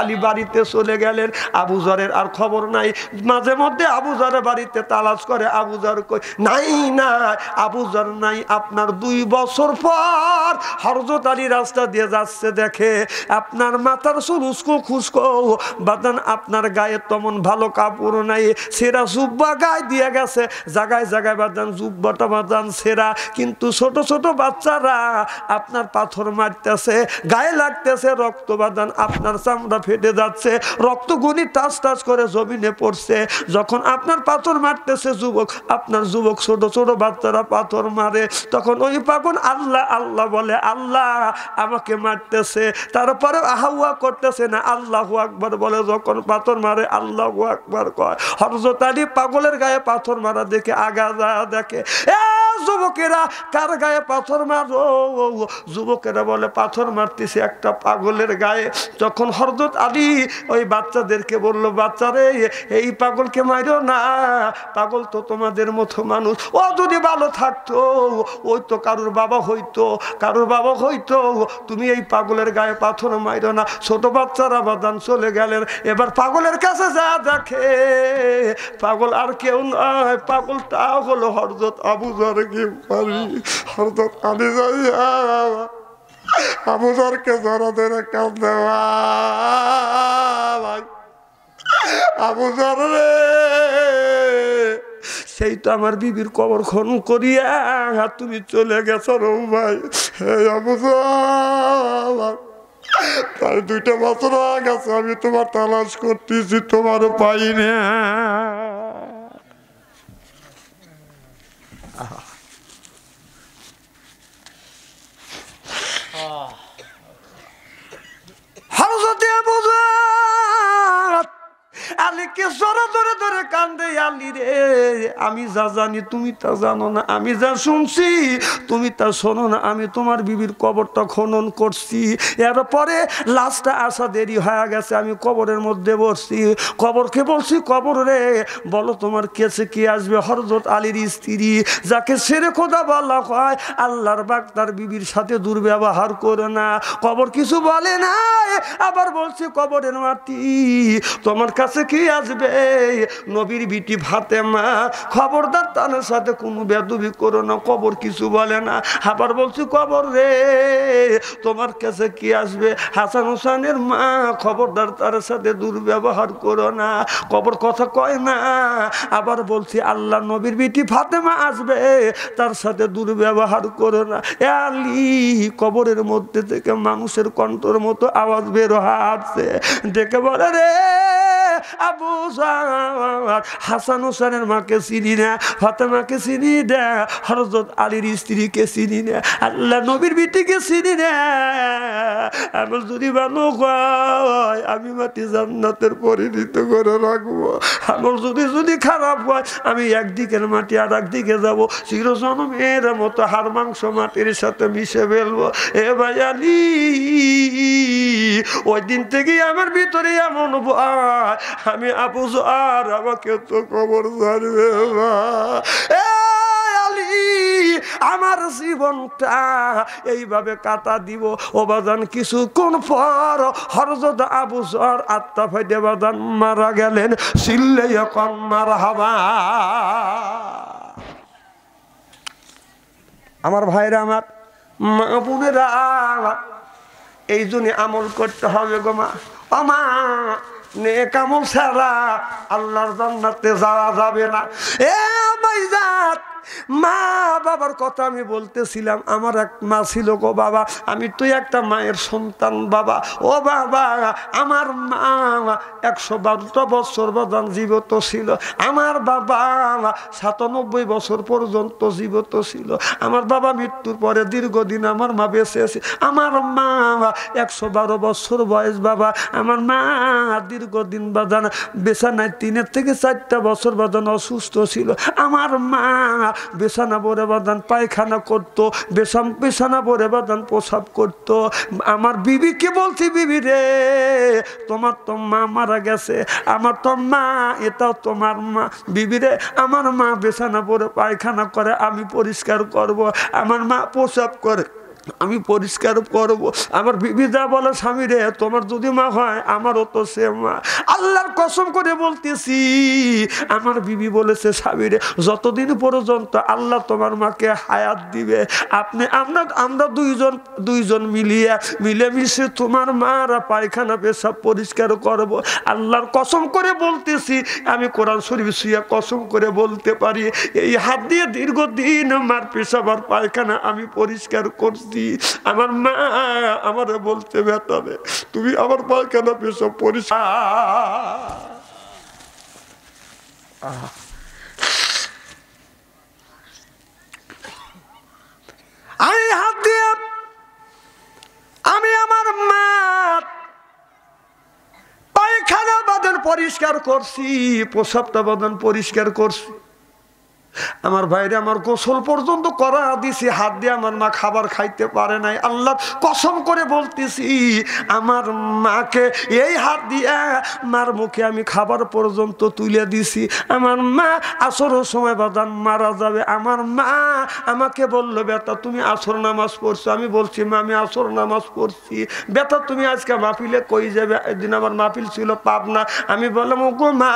আলী বাড়িতে চলে গেলেন। আবু যরের আর খবর নাই। মাঝে মধ্যে আবু যরের বাড়িতে তালাশ করে, আবু যর কই? নাই নাই, আবু যর নাই। আপনার 2 বছর পর হযরত আলী রাস্তা দিয়ে যাচ্ছে, দেখে আপনার মাথার চুল উস্কো খুস্কো বাদান, আপনার গায়ে তেমন ভালো কাপড় নাই, সেরা জুব্বা গায়ে দিয়ে গেছে, জায়গায় জায়গায় বাদান জুব্বাটা বাদান সেরা, কিন্তু ছোট ছোট বাচ্চারা আপনার পাথর মারতেছে, গায়ে লাগতেছে রক্ত বাদান, আপনার চামড়া ফেটে যাচ্ছে, রক্তগুনি টাচ টাচ করে জমিনে পড়ছে। যখন আপনার পাথর মারতেছে যুবক, আপনার যুবক ছোট ছোট বাচ্চারা পাথর মারে, তখন ওই পাগল আল্লাহ আল্লাহ বলে, আল্লাহ আমাকে মারতেছে, তারপরে আহাওয়া করতেছে না, আল্লাহু আকবার বলে। যখন পাথর মারে আল্লাহু আকবার কয়। হযরত আলী পাগলের গায়ে পাথর মারা দেখে আগা যা দেখে, যুবকেরা কার গায়ে পাথর মারো? যুবকেরা বলে পাথর মারতেছে একটা পাগলের গায়ে। তখন হযরত আলী ওই বাচ্চাদেরকে বলল, বাচ্চারে এই পাগলকে মারো না, পাগল তো তোমাদের মতো মানুষ, ও যদি ভালো থাকতো ওই তো কারুর বাবা হইতো, কারুর বাবা হইতো, তুমি এই পাগলের গায়ে পাথর মারো না। ছোট বাচ্চারা বাদান চলে গেলেন। এবার পাগলের কাছে যা দেখে পাগল আর কেউ নয়, পাগলটা হলো হযরত আবু যর গিফারি। হযরত আলী যাইয়া আবুজারকে জড়ো ধরে কাঁদে ভাই, আবুজার রে, সেই তো আমার বিবির কবর খনন করিয়া তুমি চলে গেছো রো ভাই। হে আবুজার, তাই 2টা বছর হয়ে গেছে আমি তোমার তালাশ করতেছি, তোমারও পাই না। হযরত আবুজার আলীকে জড়ো ধরে ধরে কান্দে, আলী রে, আমি যা জানি তুমি তা জানো না, আমি যা শুনছি তুমি তা শোনো না। আমি তোমার বিবির কবরটা খনন করছি, এরপরে লাশটা আসা দেরি হয়ে গেছে, আমি কবরের মধ্যে বসছি। কবরকে বলছি, কবর রে বলো তোমার কেসে কি আসবে? হযরত আলীর স্ত্রী, যাকে শেরে খোদা বলা হয়, আল্লাহর বাগ তার বিবির সাথে দুর্ব্যবহার করে না। কবর কিছু বলে না, আবার বলছে কবরের মাটি তোমার কাছে কি আসবে? নবীর বিটি ফাতেমা, খবরদার তার সাথে কোনো বেদবি করো না। কবর কিছু বলে না, আবার বলছি কবর রে তোমার কাছে কি আসবে? হাসান হোসেনের মা, খবরদার তার সাথে দুর্ব্যবহার করো না। কবর কথা কয় না, আবার বলছি আল্লাহ নবীর বিটি ফাতেমা আসবে, তার সাথে দুর্ব্যবহার করো না। এ আলী, কবরের মধ্যে থেকে মানুষের কণ্ঠর মতো আওয়াজ বের হচ্ছে, দেখে বলে রে আবুজার, হাসান হোসেনের মাকে চিনি না, ফাতেমাকে চিনি না, হযরত আলীর স্ত্রীকে চিনি না, আল্লাহ নবীর বিটিকে চিনি না। আমি যদি ভালো হয় আমি মাটি জান্নাতের পরিণত করে রাখবো, আমার যদি খারাপ হয় আমি একদিকের মাটি আর একদিকে যাবো, চিরজন্মের মতো হাড় মাংস মাটির সাথে মিশে ফেলবো। এ ভাই আলী, ওই দিন থেকেই আমার ভিতরে এমন ভয়, আমি আবুজার, আমাকে তো কবর জানবে না। আমার জীবনটা এইভাবে কাটা দিব ও বাজান। কিছুক্ষণ পর হযরত আবুজার আত্মা ফাইদে বাজান মারা গেলেন। চিল্লে এখন মারহাবা। আমার ভাইরা, আমার মা বোনেরা, এই জন্য আমল করতে হবে গো মা। ও মা, নেক আমল ছাড়া আল্লাহর জান্নাতে যাওয়া যাবে না। এ ভাইজান, মা বাবার কথা আমি বলতেছিলাম। আমার এক মা ছিল গো বাবা, আমি তো একটা মায়ের সন্তান বাবা। ও বাবা, আমার মা 112 বছর বাদান জীবিত ছিল। আমার বাবা 97 বছর পর্যন্ত জীবিত ছিল। আমার বাবা মৃত্যুর পরে দীর্ঘদিন আমার মা বেঁচে আছে। আমার মা 112 বছর বয়স বাবা। আমার মা দীর্ঘদিন বাদান বেছানায় 3 থেকে 4টা বছর বাদান অসুস্থ ছিল। আমার মা বিছানা পরে বাদান পায়খানা করতো, বিছানা পরে বাদান প্রসাব করতো। আমার বিবিকে বলছি, বিবি রে, তোমার তো মা মারা গেছে, আমার তো মা, এটাও তোমার মা। বিবি রে, আমার মা বিছানা পরে পায়খানা করে, আমি পরিষ্কার করব। আমার মা প্রসাব করে, আমি পরিষ্কার করব। আমার বিবি যা বলে, স্বামী রে, তোমার যদি মা হয় আমারও তো সে মা। আল্লাহর কসম করে বলতেছি, আমার বিবি বলেছে, স্বামী রে, যতদিন পর্যন্ত আল্লাহ তোমার মাকে হায়াত দিবে, আমরা দুইজন মিলেমিশে তোমার মারা পায়খানা পেশাব পরিষ্কার করব। আল্লাহর কসম করে বলতেছি, আমি কোরআন শরীফ শুয়ে কসম করে বলতে পারি, এই হাত দিয়ে দীর্ঘদিন মার পেশাব আর পায়খানা আমি পরিষ্কার করছি। আমার মা আমার বলতে বেতাবে, তুমি আমার পায়খানা পেশাব পরিষ্কার। আমি হাত দিয়ে আমি আমার মা পায়খানা বাদন পরিষ্কার করছি, প্রসাবটা বাদন পরিষ্কার করছি। আমার ভাইরে, আমার গোসল পর্যন্ত করা দিছি, হাত দিয়ে আমার মা খাবার খাইতে পারে নাই। আল্লাহ কসম করে বলতেছি, আমার মাকে এই হাত দিয়ে মার মুখে আমি খাবার পর্যন্ত তুলে দিছি। আমার মা আসরের সময় বাদান মারা যাবে। আমার মা আমাকে বললো, বেটা তুমি আসর নামাজ পড়ছো? আমি বলছি, মা আমি আসর নামাজ পড়ছি। বেটা তুমি আজকে মাহফিলে কই যাবে? একদিন আমার মাহফিল ছিল পাবনা। আমি বললাম, ওগো মা,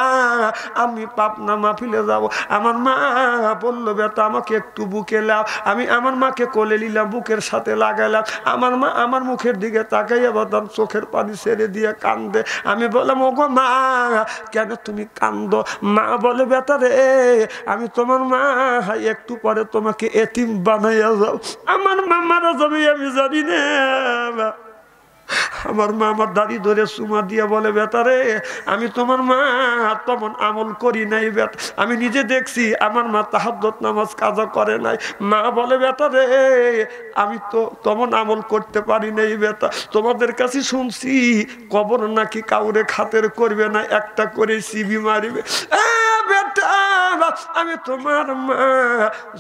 আমি পাবনা মাহফিলে যাব। আমার মা বললো বেটা আমাকে একটু বুকে লাও। আমি আমার মাকে কোলে নিলাম, বুকের সাথে লাগালাম। আমার মা আমার মুখের দিকে তাকাইয়া বাদাম চোখের পানি ছেড়ে দিয়ে কান্দে। আমি বললাম ওগো মা কেন তুমি কান্দো? মা বলে বেটা রে আমি তোমার মা, একটু পরে তোমাকে এতিম বানাইয়া যাও। আমার মা মারা যাবে আমি জানি না। আমার মা আমার দাড়ি ধরে চুমা দিয়া বলে বেটা রে আমি তোমার মা তেমন আমল করি নাই বেটা, আমি নিজে দেখছি আমার মা তাহাজ্জুদ নামাজ কাজা করে নাই। মা বলে বেটা রে আমি তো তেমন আমল করতে পারি নাই বেটা, তোমাদের কাছে শুনছি কবর নাকি কাউরে খাতের করবে না, একটা করে সিবি মারিবে। আমি তোমার মা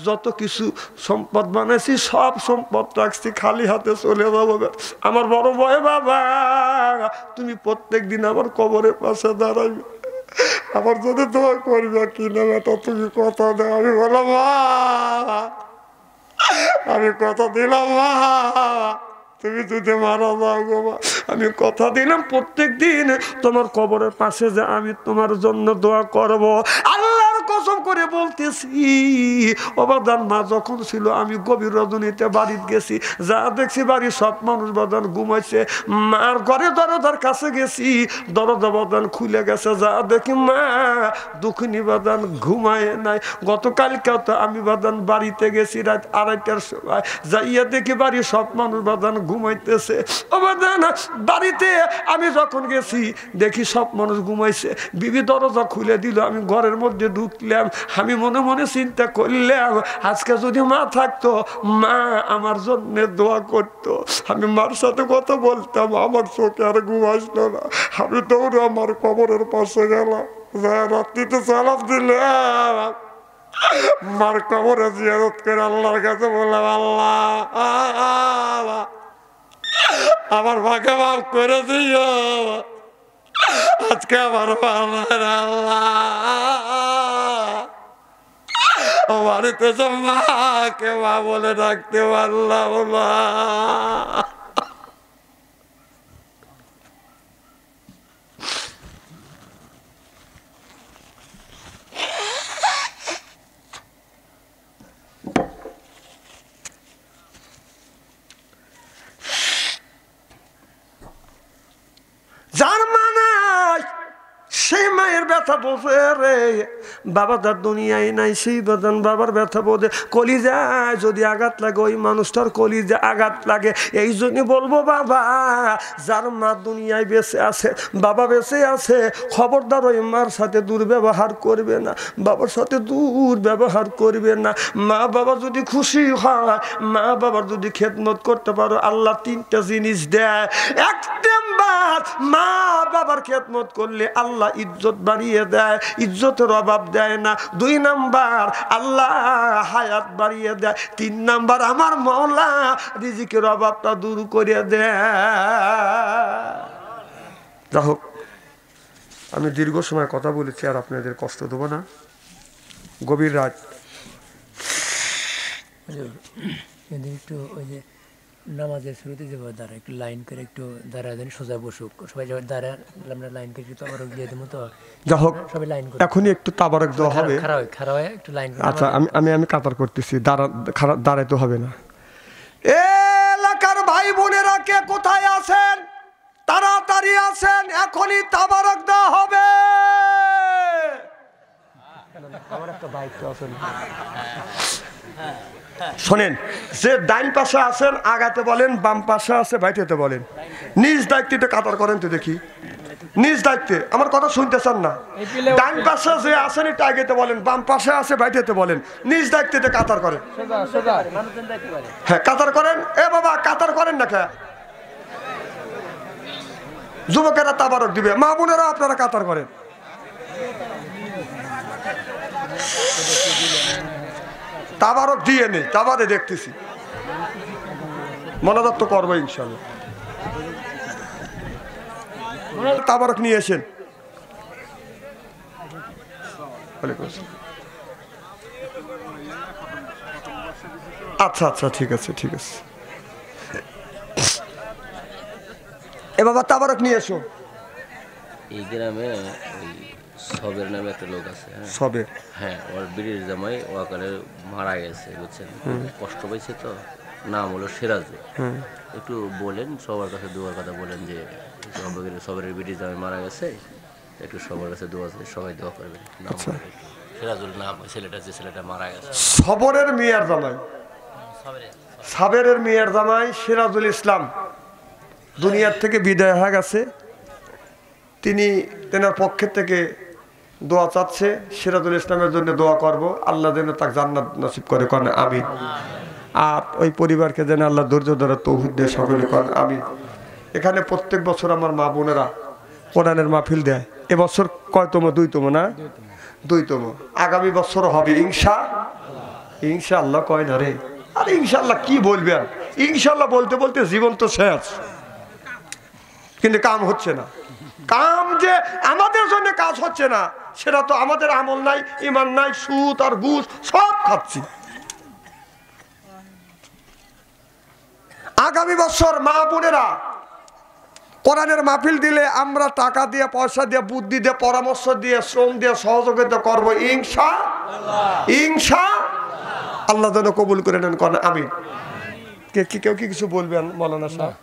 যত কিছু সম্পদ বানাইছি সব সম্পদ রাখছি, খালি হাতে চলে যাবো। আমার বড় ভয় বাবা তুমি প্রত্যেক দিন আমার কবরের পাশে দাঁড়াইবে, আমার যদি দোয়া করবে কিনা বেটা তুমি কথা দাও। আমি বললাম মা আমি কথা দিলাম মা তুমি যদি মারা যাও গো মা, আমি কথা দিলাম প্রত্যেক দিন তোমার কবরের পাশে যে আমি তোমার জন্য দোয়া করব। আল্লাহর কসম করে বলতেছি অবাদান মা যখন ছিল আমি গভীর রজনীতে বাড়িতে গেছি, যা দেখছি বাড়ির সব মানুষ বাদান ঘুমাইছে। মার ঘরে দরজার কাছে গেছি, দরজা বাদান খুলে গেছে, যা দেখি মা দুঃখিনী বাদান ঘুমায় নাই। গতকালকেও তো আমি বাদান বাড়িতে গেছি রাত 2:30টার সময়, যাইয়া দেখি বাড়ির সব মানুষ বাদান ঘুমাইতেছে। বাড়িতে আমি যখন গেছি দেখি সব মানুষ ঘুমাইছে, বিবি দরজা খুলে দিল, আমি ঘরের মধ্যে ঢুকলাম। আমি মনে মনে চিন্তা করলাম আজকে যদি মা থাকতো মা আমার জন্য দোয়া করতো। আমি মার সাথে কথা বলতাম, আমার চোখে আর ঘুম আসলো না। আমি দৌড়ে আমার কবরের পাশে গেলাম, রাত্রিতে সালাম দিলাম, মার কবরে জিয়ারত করে আল্লাহর কাছে বললাম আল্লাহ আমার মাকে মাফ করে দিও, আজকে আমার বাড়িতে মাকে মা বলে ডাকতে পারলাম না। যার মা নাই সেই মায়ের ব্যথা বোঝে রে, বাবা তার দুনিয়ায় নাই সেই বাদান বাবার ব্যথা বোঝে। কলিজায় যদি আঘাত লাগে ওই মানুষটার কলিজা আঘাত লাগে। এই জন্য বলবো বাবা যার মা দুনিয়ায় বেঁচে আছে, বাবা বেঁচে আছে, খবরদার ওই মার সাথে দুর্ব্যবহার করবে না, বাবার সাথে দুর্ব্যবহার করবে না। মা বাবা যদি খুশি হয়, মা বাবার যদি খেদমত করতে পারো, আল্লাহ 3টা জিনিস দেয়। 1 নাম্বার মা বাবার খেদমত করলে আল্লাহ ইজ্জত বাড়িয়ে দেয়, ইজ্জতের অভাব দেয় না। 2 নাম্বার আল্লাহ হায়াত বাড়িয়ে দেয়। 3 নাম্বার আমার মাওলা রিজিকের অভাবটা দূর করে দেয়। যা হোক আমি দীর্ঘ সময় কথা বলেছি, আর আপনাদের কষ্ট দেবো না। গভীর রাত একটু ওই যে নামাজের শুরুতে যে দাঁড়া একটু লাইন করে একটু দাঁড়া দেন, সোজা বসুক সবাই, যখন দাঁড়া আমরা লাইন করে একটু আবার দিয়ে দেবো তো। যা হোক সবাই লাইন করে এখনই একটু তাবারক দেওয়া হবে। খারাপ হয় একটু লাইন করে। আচ্ছা আমি কাতার করতেছি, দাঁড়াইতে হবে না। এলাকার ভাই বোনেরা কে কোথায় আছেন তাড়াতাড়ি আছেন, এখনই তাবারক দেওয়া হবে। আমার একটা বাইক তো আছে। শোনেন, যে ডাইন পাশে আছেন আগাতে বলেন, বাম পাশে আছে বাইটেতে বলেন। নিজ দায়িত্বে কাতার করেন তো দেখি, নিজ দায়িত্বে। আমার কথা শুনতে চান না? ডাইন পাশে যে আছেন একটু আগেতে বলেন, বাম পাশে আছে বাইটেতে বলেন, নিজ দায়িত্বে কাতার করেন। হ্যাঁ কাতার করেন। এ বাবা কাতার করেন না কে? যুবকেরা তাবারক দিবে, মা বোনেরা আপনারা কাতার করেন। তাবারক দিয়ে নেই, তাবারে দেখতেছি, মনাদার তো করবো ইনশাল্লাহ। তাবারক নিয়ে এসেন। আচ্ছা আচ্ছা ঠিক আছে ঠিক আছে। এ বাবা তাবারক নিয়ে এসো। এই গ্রামে সবের নামে একটা লোক আছে, হ্যাঁ সবে হ্যাঁ, ওর বিড়ির জামাই ওয়াকালে মারা গেছে, বুঝছেন, কষ্ট পাইছে তো। নাম হলো সিরাজুল। একটু বলেন সবার কাছে দোয়ার কথা বলেন যে সবের বিড়ির জামাই মারা গেছে, একটু সবার কাছে দোয়া আছে, সবাই দোয়া করবেন। নাম বলেন একটু। সিরাজুল নাম, ওই ছেলেটা, যে ছেলেটা মারা গেছে। সবরের মিয়ার জামাই, সাবেরের মিয়ার জামাই সিরাজুল ইসলাম দুনিয়ার থেকে বিদায় হয়ে গেছে। তিনি তেনার পক্ষের থেকে দোয়া চাচ্ছে, সিরাজুল ইসলামের জন্য দোয়া করব, আল্লাহ যেন তাকে জান্নাত নসিব করে, করেন আমিন। আর ওই পরিবারকে যেন আল্লাহ ধৈর্য ধরে তৌহিদ দিয়ে সকলে করেন আমিন। এখানে প্রত্যেক বছর আমার মা বোনেরা কোরআনের মাহফিল দেয়। এবছর কয়তম? 2তম না? 2তম। আগামী বছর হবে ইনশাআল্লাহ। কয় না রে? আরে ইনশাআল্লাহ কি বলবেন? ইনশাআল্লাহ বলতে বলতে জীবন তো শেষ, কিন্তু কাম হচ্ছে না। কাম যে আমাদের জন্য কাজ হচ্ছে না, সেটা তো আমাদের আমল নাই, ইমান নাই, সুদ আর ঘুষ সব খাচ্ছি। আগামী বছর মা বোনেরা কোরআনের মাহফিল দিলে আমরা টাকা দিয়ে, পয়সা দিয়ে, বুদ্ধি দিয়ে, পরামর্শ দিয়ে, শ্রম দিয়ে সহযোগিতা করবো ইনশাআল্লাহ যেন কবুল করে নেন, করেন আমিন। কেউ কি কিছু বলবেন মৌলানা সাহেব?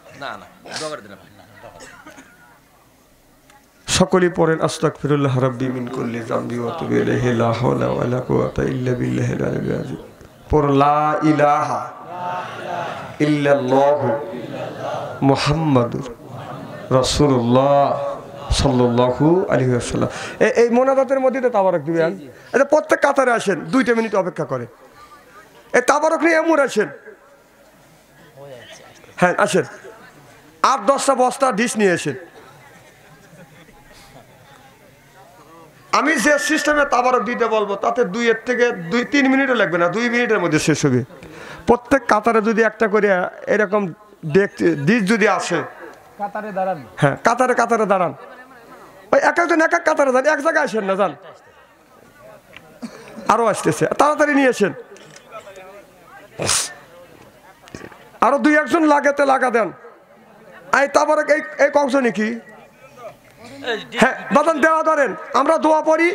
সকলেই পড়েন আস্তাগফিরুল্লাহ রাব্বি মিন কুল্লি যামবি ওয়া তুবু ইলাইহি লা হাওলা ওয়া লা কুওয়াতা ইল্লা বিল্লাহিল আলিয়্যিল আযীম। পড় লা ইলাহা ইল্লাল্লাহু মুহাম্মাদুর রাসূলুল্লাহ সাল্লাল্লাহু আলাইহি ওয়াসাল্লাম। এই মোনাজাতের মধ্যে তো তাবারক দিবেন। এটা প্রত্যেক কাতারে আসেন, 2 মিনিট অপেক্ষা করেন। এই তাবারক নিয়ে এমন আসেন, হ্যাঁ আসেন। 8-10টা বস্তা ডিশ নিয়ে আসেন। আমি যে সিস্টেমে তাবারক দিতে বলবো তাতে 2-3 মিনিটও লাগবে না, 2 মিনিটের মধ্যে শেষ হবে। প্রত্যেক কাতারে যদি একটা করে এরকম ডিশ যদি আসে, কাতারে দাঁড়ান, হ্যাঁ কাতারে দাঁড়ান। ওই একজন এক কাতারে যান, এক জায়গায় আসেন না, যান। আরো আসতেছে, তাড়াতাড়ি নিয়ে আসেন। আরো 2-1 জন লাগা দেন। এই তাবারক এই কংস নাকি? হ্যাঁ বাদান দেওয়া ধরেন, আমরা দোয়া পড়ি,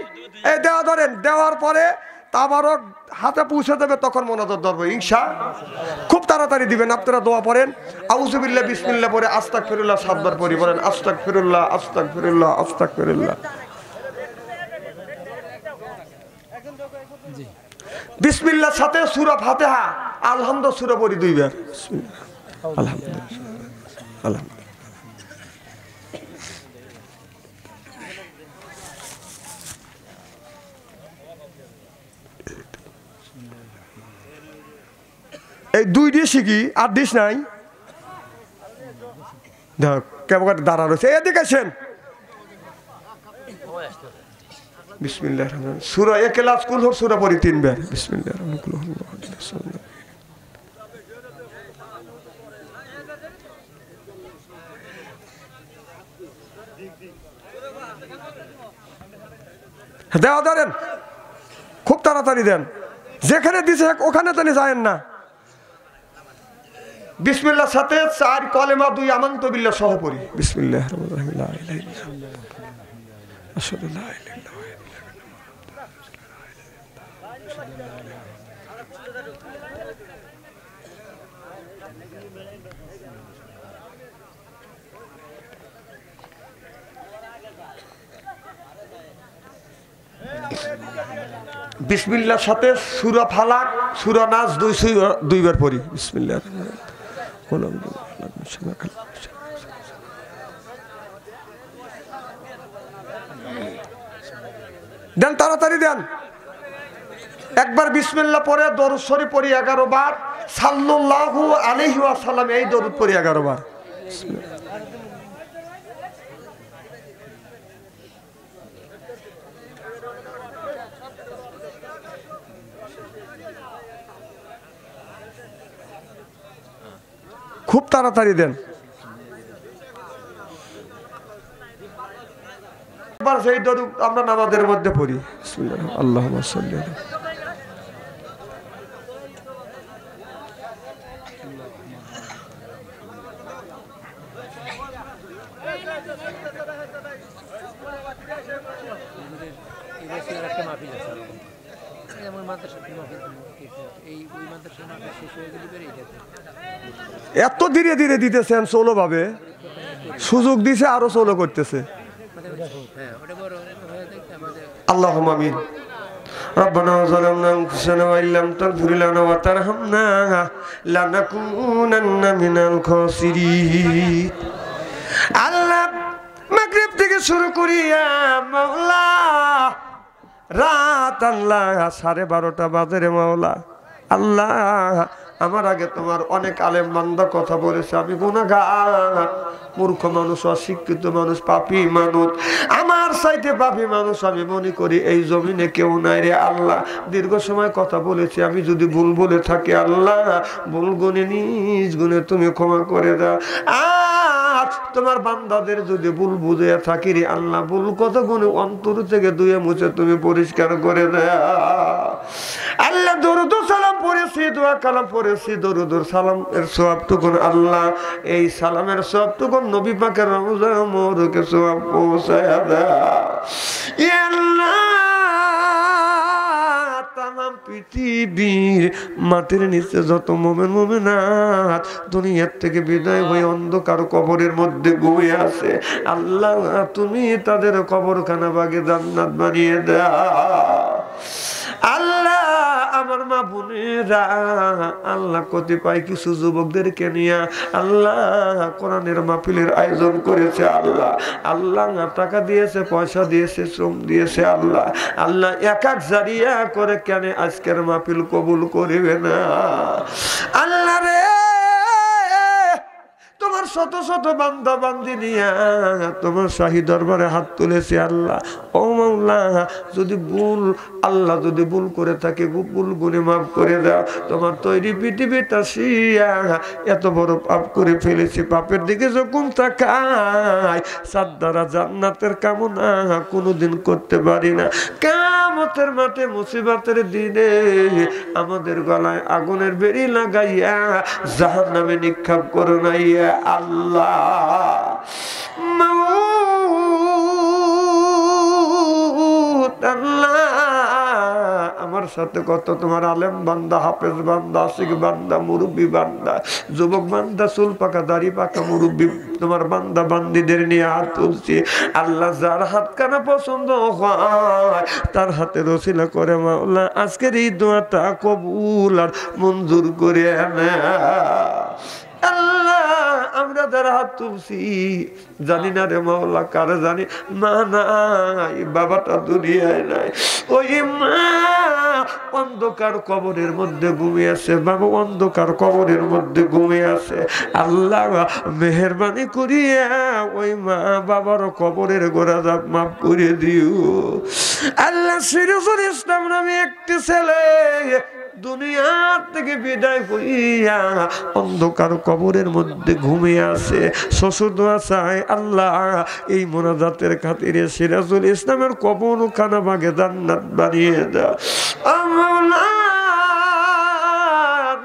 এই দেওয়া ধরেন। দেওয়ার পরে তাবারক হাতে পৌঁছে দেবে, তখন মোনাজাত ধরবো ইনশাআল্লাহ। খুব তাড়াতাড়ি দিবেন। আপনারা দোয়া পড়েন, আউযুবিল্লাহ বিসমিল্লাহ পড়ে আস্তাগফিরুল্লাহ 7 বার পড়ি, বলেন আস্তাগফিরুল্লাহ আস্তাগফিরুল্লাহ আস্তাগফিরুল্লাহ। বিসমিল্লাহর সাথে সূরা ফাতিহা আলহামদুলিল্লাহ সূরা পড়ি 2 বার। আলহামদুলিল্লাহ আলহামদুলিল্লাহ। এই 2 ডিশই কি আর ডিশ নাই? কেমন দাঁড়া রয়েছে, এদিকে আসেন। বিসমিল্লাহির রহমানির রহিম। সূরা ইখলাস কুল হুয়া সূরা পড়ি 3 বার। বিসমিল্লাহির রহমানির রহিম। দেওয়া ধরেন, খুব তাড়াতাড়ি দেন। যেখানে দিছে ওখানে তো যায়েন না। বিসমিল্লাহর সাথে 4 কলেমা 2 আমানতু বিল্লাহ সহ পড়ি। বিসমিল্লাহির রহমানির রহিম। লা ইলাহা ইল্লাল্লাহ আশহাদু লা ইলাহা ইল্লাল্লাহ। বিসমিল্লাহর সাথে সূরা ফালাক, সূরা নাস 2 বার পড়ি। বিসমিল্লাহির রহমানির রহিম। দেন, তাড়াতাড়ি দেন। একবার বিসমিল্লাহ পড়ে দরুদ শরীফ পড়ি 11 বার, সাল্লাল্লাহু আলাইহি ওয়াসাল্লাম এই দরুদ পড়ি 11 বার। খুব তাড়াতাড়ি দেন। এবার সেই দরুদ আমরা নামাজের মধ্যে পড়ি। আল্লাহুম্মা সাল্লি আলা। এত ধীরে ধীরে দিতেছেন সোলো ভাবে, সুযোগ দিছে আরো সোলো করতেছে। আল্লাহুম্মা আমিন। ربنا ظلمنا أنفسنا وإن لم تغفر لنا وترحمنا لنكونن من الخاسرين। আল্লাহ মাগরিব থেকে শুরু করিয়া মাওলা রাত আল্লাহ 12:30 বাজে রে মাওলা। আল্লাহ আমার আগে তোমার অনেক আলেম বান্দা কথা বলেছে, আমি গুনাহগার, মূর্খ মানুষ, অশিক্ষিত মানুষ, পাপী মানুষ, আমার চাইতে পাপী মানুষ আমি মনে করি এই জমিনে কেউ নাই রে আল্লাহ। দীর্ঘ সময় কথা বলেছি, আমি যদি ভুল বলে থাকি আল্লাহ, ভুল গুণে নিজ গুণে তুমি ক্ষমা করে দাও। আর তোমার বান্দাদের যদি ভুল বুঝে থাকি রে আল্লাহ, ভুল কত গুণে অন্তর থেকে ধুয়ে মুছে তুমি পরিষ্কার করে দাও আল্লাহ। দরুদ সালাম পড়েছি, দোয়া কালাম পড়েছি, দরুদ সালাম এর সওয়াবটুকুন আল্লাহ, এই সালামের সওয়াবটুকুন নবী পাকের রওজা মোবারকে সওয়াব পৌঁছায়া দাও ইয়া আল্লাহ। তামাম পৃথিবীর মাটির নিচে যত মুমিন মুমিনাত দুনিয়ার থেকে বিদায় হয়ে অন্ধকার কবরের মধ্যে ঘুমিয়ে আছে আল্লাহ, তুমি তাদের কবরখানা বাগে জান্নাত বানিয়ে দাও আল্লাহ। আমার মা বোনেরা আল্লাহ কতিপয় কিছু যুবকদেরকে নিয়ে আল্লাহ কোরআনের মাহফিলের আয়োজন করেছে আল্লাহ। আল্লাহ টাকা দিয়েছে, পয়সা দিয়েছে, শ্রম দিয়েছে আল্লাহ। আল্লাহ এক এক জারিয়া করে কেন আজকের মাহফিল কবুল করিবে না আল্লাহ রে। তোমার শত শত বান্দা বান্দি নিয়া তোমার শাহী দরবারে হাত তুলেছি আল্লাহ। ও মাওলা যদি ভুল আল্লাহ যদি ভুল করে থাকে ভুল গুনে মাফ করে দাও। তোমার তৈরি পৃথিবীটা শিয়া এত বড় পাপ করে ফেলেছি, পাপের দিকে যখন তাকাই সাদ্দারা জান্নাতের কামনা কোনোদিন করতে পারি না। কিয়ামতের মাঠে মুসিবতের দিনে আমাদের গলায় আগুনের বেড়ি লাগাইয়া জাহান্নামে নিক্ষেপ করো না ইয়া আল্লাহ। আমার সাথে কত তোমার আলেম বান্দা, হাফেজ বান্দা, আশিক বান্দা, মুরব্বী বান্দা, যুবক বান্দা, চুল পাকা দাড়ি পাকা মুরব্বী তোমার বান্দা বান্দিদের নিয়ে হাত তুলছি আল্লাহ। যার হাত কানা পছন্দ হয় তার হাতে রসিলা করে মাওলা আজকের এই দোয়াটা কবুল আর মঞ্জুর করে না আল্লাহ। আমরা যারা হাত তুলছি জানি না রে মাওলা কারে জানি, মা নাই, বাবাটা দুনিয়ায় নাই, ওই মা অন্ধকার কবরের মধ্যে ঘুমিয়ে আছে, বাবা অন্ধকার কবরের মধ্যে ঘুমিয়ে আছে আল্লাহ। মেহেরবানি করিয়া ওই মা বাবার কবরের গোড়া জাপ মাফ করে দিও আল্লাহ। সিরাজুল ইসলাম নামে একটি ছেলে দুনিয়ার থেকে বিদায় হইয়া অন্ধকার কবরের মধ্যে ঘুমিয়ে আছে, শ্বশুর দোয়া চায় আল্লাহ এই মোনাজাতের খাতিরে সিরাজুল ইসলামের কবরখানা বাগে জান্নাত বানিয়ে দাও আল্লাহ।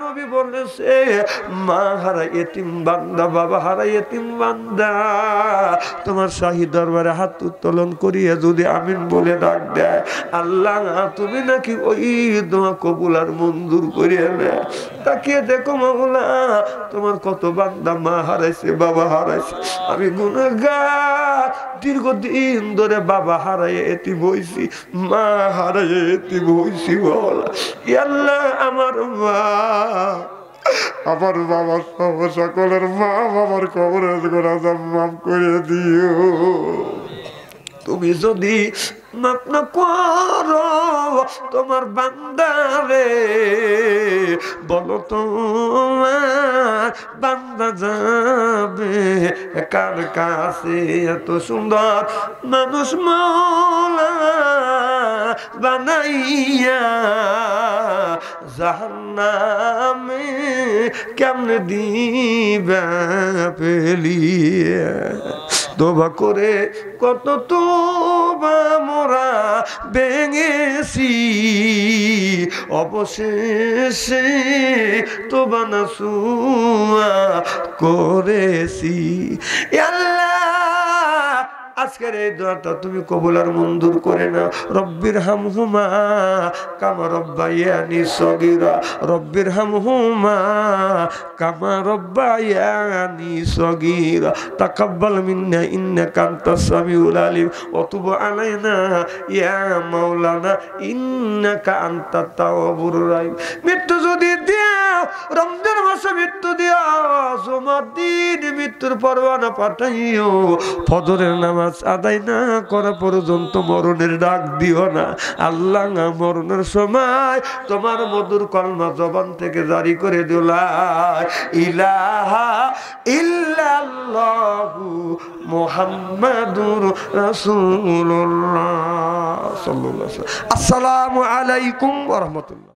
নবী বলেছে মা হারা এতিম বান্দা, বাবা হারা এতিম বান্দা তোমার শাহী দরবারে হাত উত্তোলন করিয়া যদি আমিন বলে ডাক দেয় আল্লাহ তুমি নাকি ওই দোয়া কবুল আর মঞ্জুর করিয়া নেয়। তাকিয়ে দেখো মাওলা তোমার কত বান্দা মা হারাইছে, বাবা হারাইছে। আমি গুনাহগার, দীর্ঘদিন ধরে বাবা হারাই এতিম হইছি, মা হারাই এতিম হইছি বলা আল্লাহ। আমার মা আমার বাবার সকলের মা বাবার কবরের গোড়া জাপ মাফ করে দিও। তুমি যদি মাফ না করো তোমার বান্দারে বলো তোমার বান্দা যাবে কার কাছে? এত সুন্দর মানুষ মওলা বানাইয়া জাহান্নামে কেমনে দিবা পেলিয়া। তোবা করে কত তোবা মোরা ভেঙেছি, অবশেষে তোবা নাসুয়া করেছি। আল্লাহ আজকের এই দোয়াটা তুমি কবুল আর মঞ্জুর করে নাও। রব্বির হামহুমা কামা রব্বায়ানি সগীরা, রব্বির হামহুমা কামা রব্বায়ানি সগীরা, তাকাব্বাল মিন্না ইন্নাকা আনতাস সামিউল আলিম ওয়া তুব আলাইনা ইয়া মাওলানা ইন্নাকা আনতাত তাওয়াবুর রাহিম। মৃত্যু যদি দিও, রমজান মাসে মৃত্যু দিও, জুমার দিন মৃত্যুর পরওয়ানা পাঠাইও, ফজরের নামাজ আদায় না করা পর্যন্ত মরণের ডাক দিও না। আল্লাহ মরণের সময় তোমার মধুর কলমা জবান থেকে জারি করে দিও, লা ইলাহা ইল্লাল্লাহু মুহাম্মাদুর রাসূলুল্লাহ সাল্লাল্লাহু আলাইহি ওয়াসাল্লাম। আসসালামু আলাইকুম ওয়া রাহমাতুল্লাহ।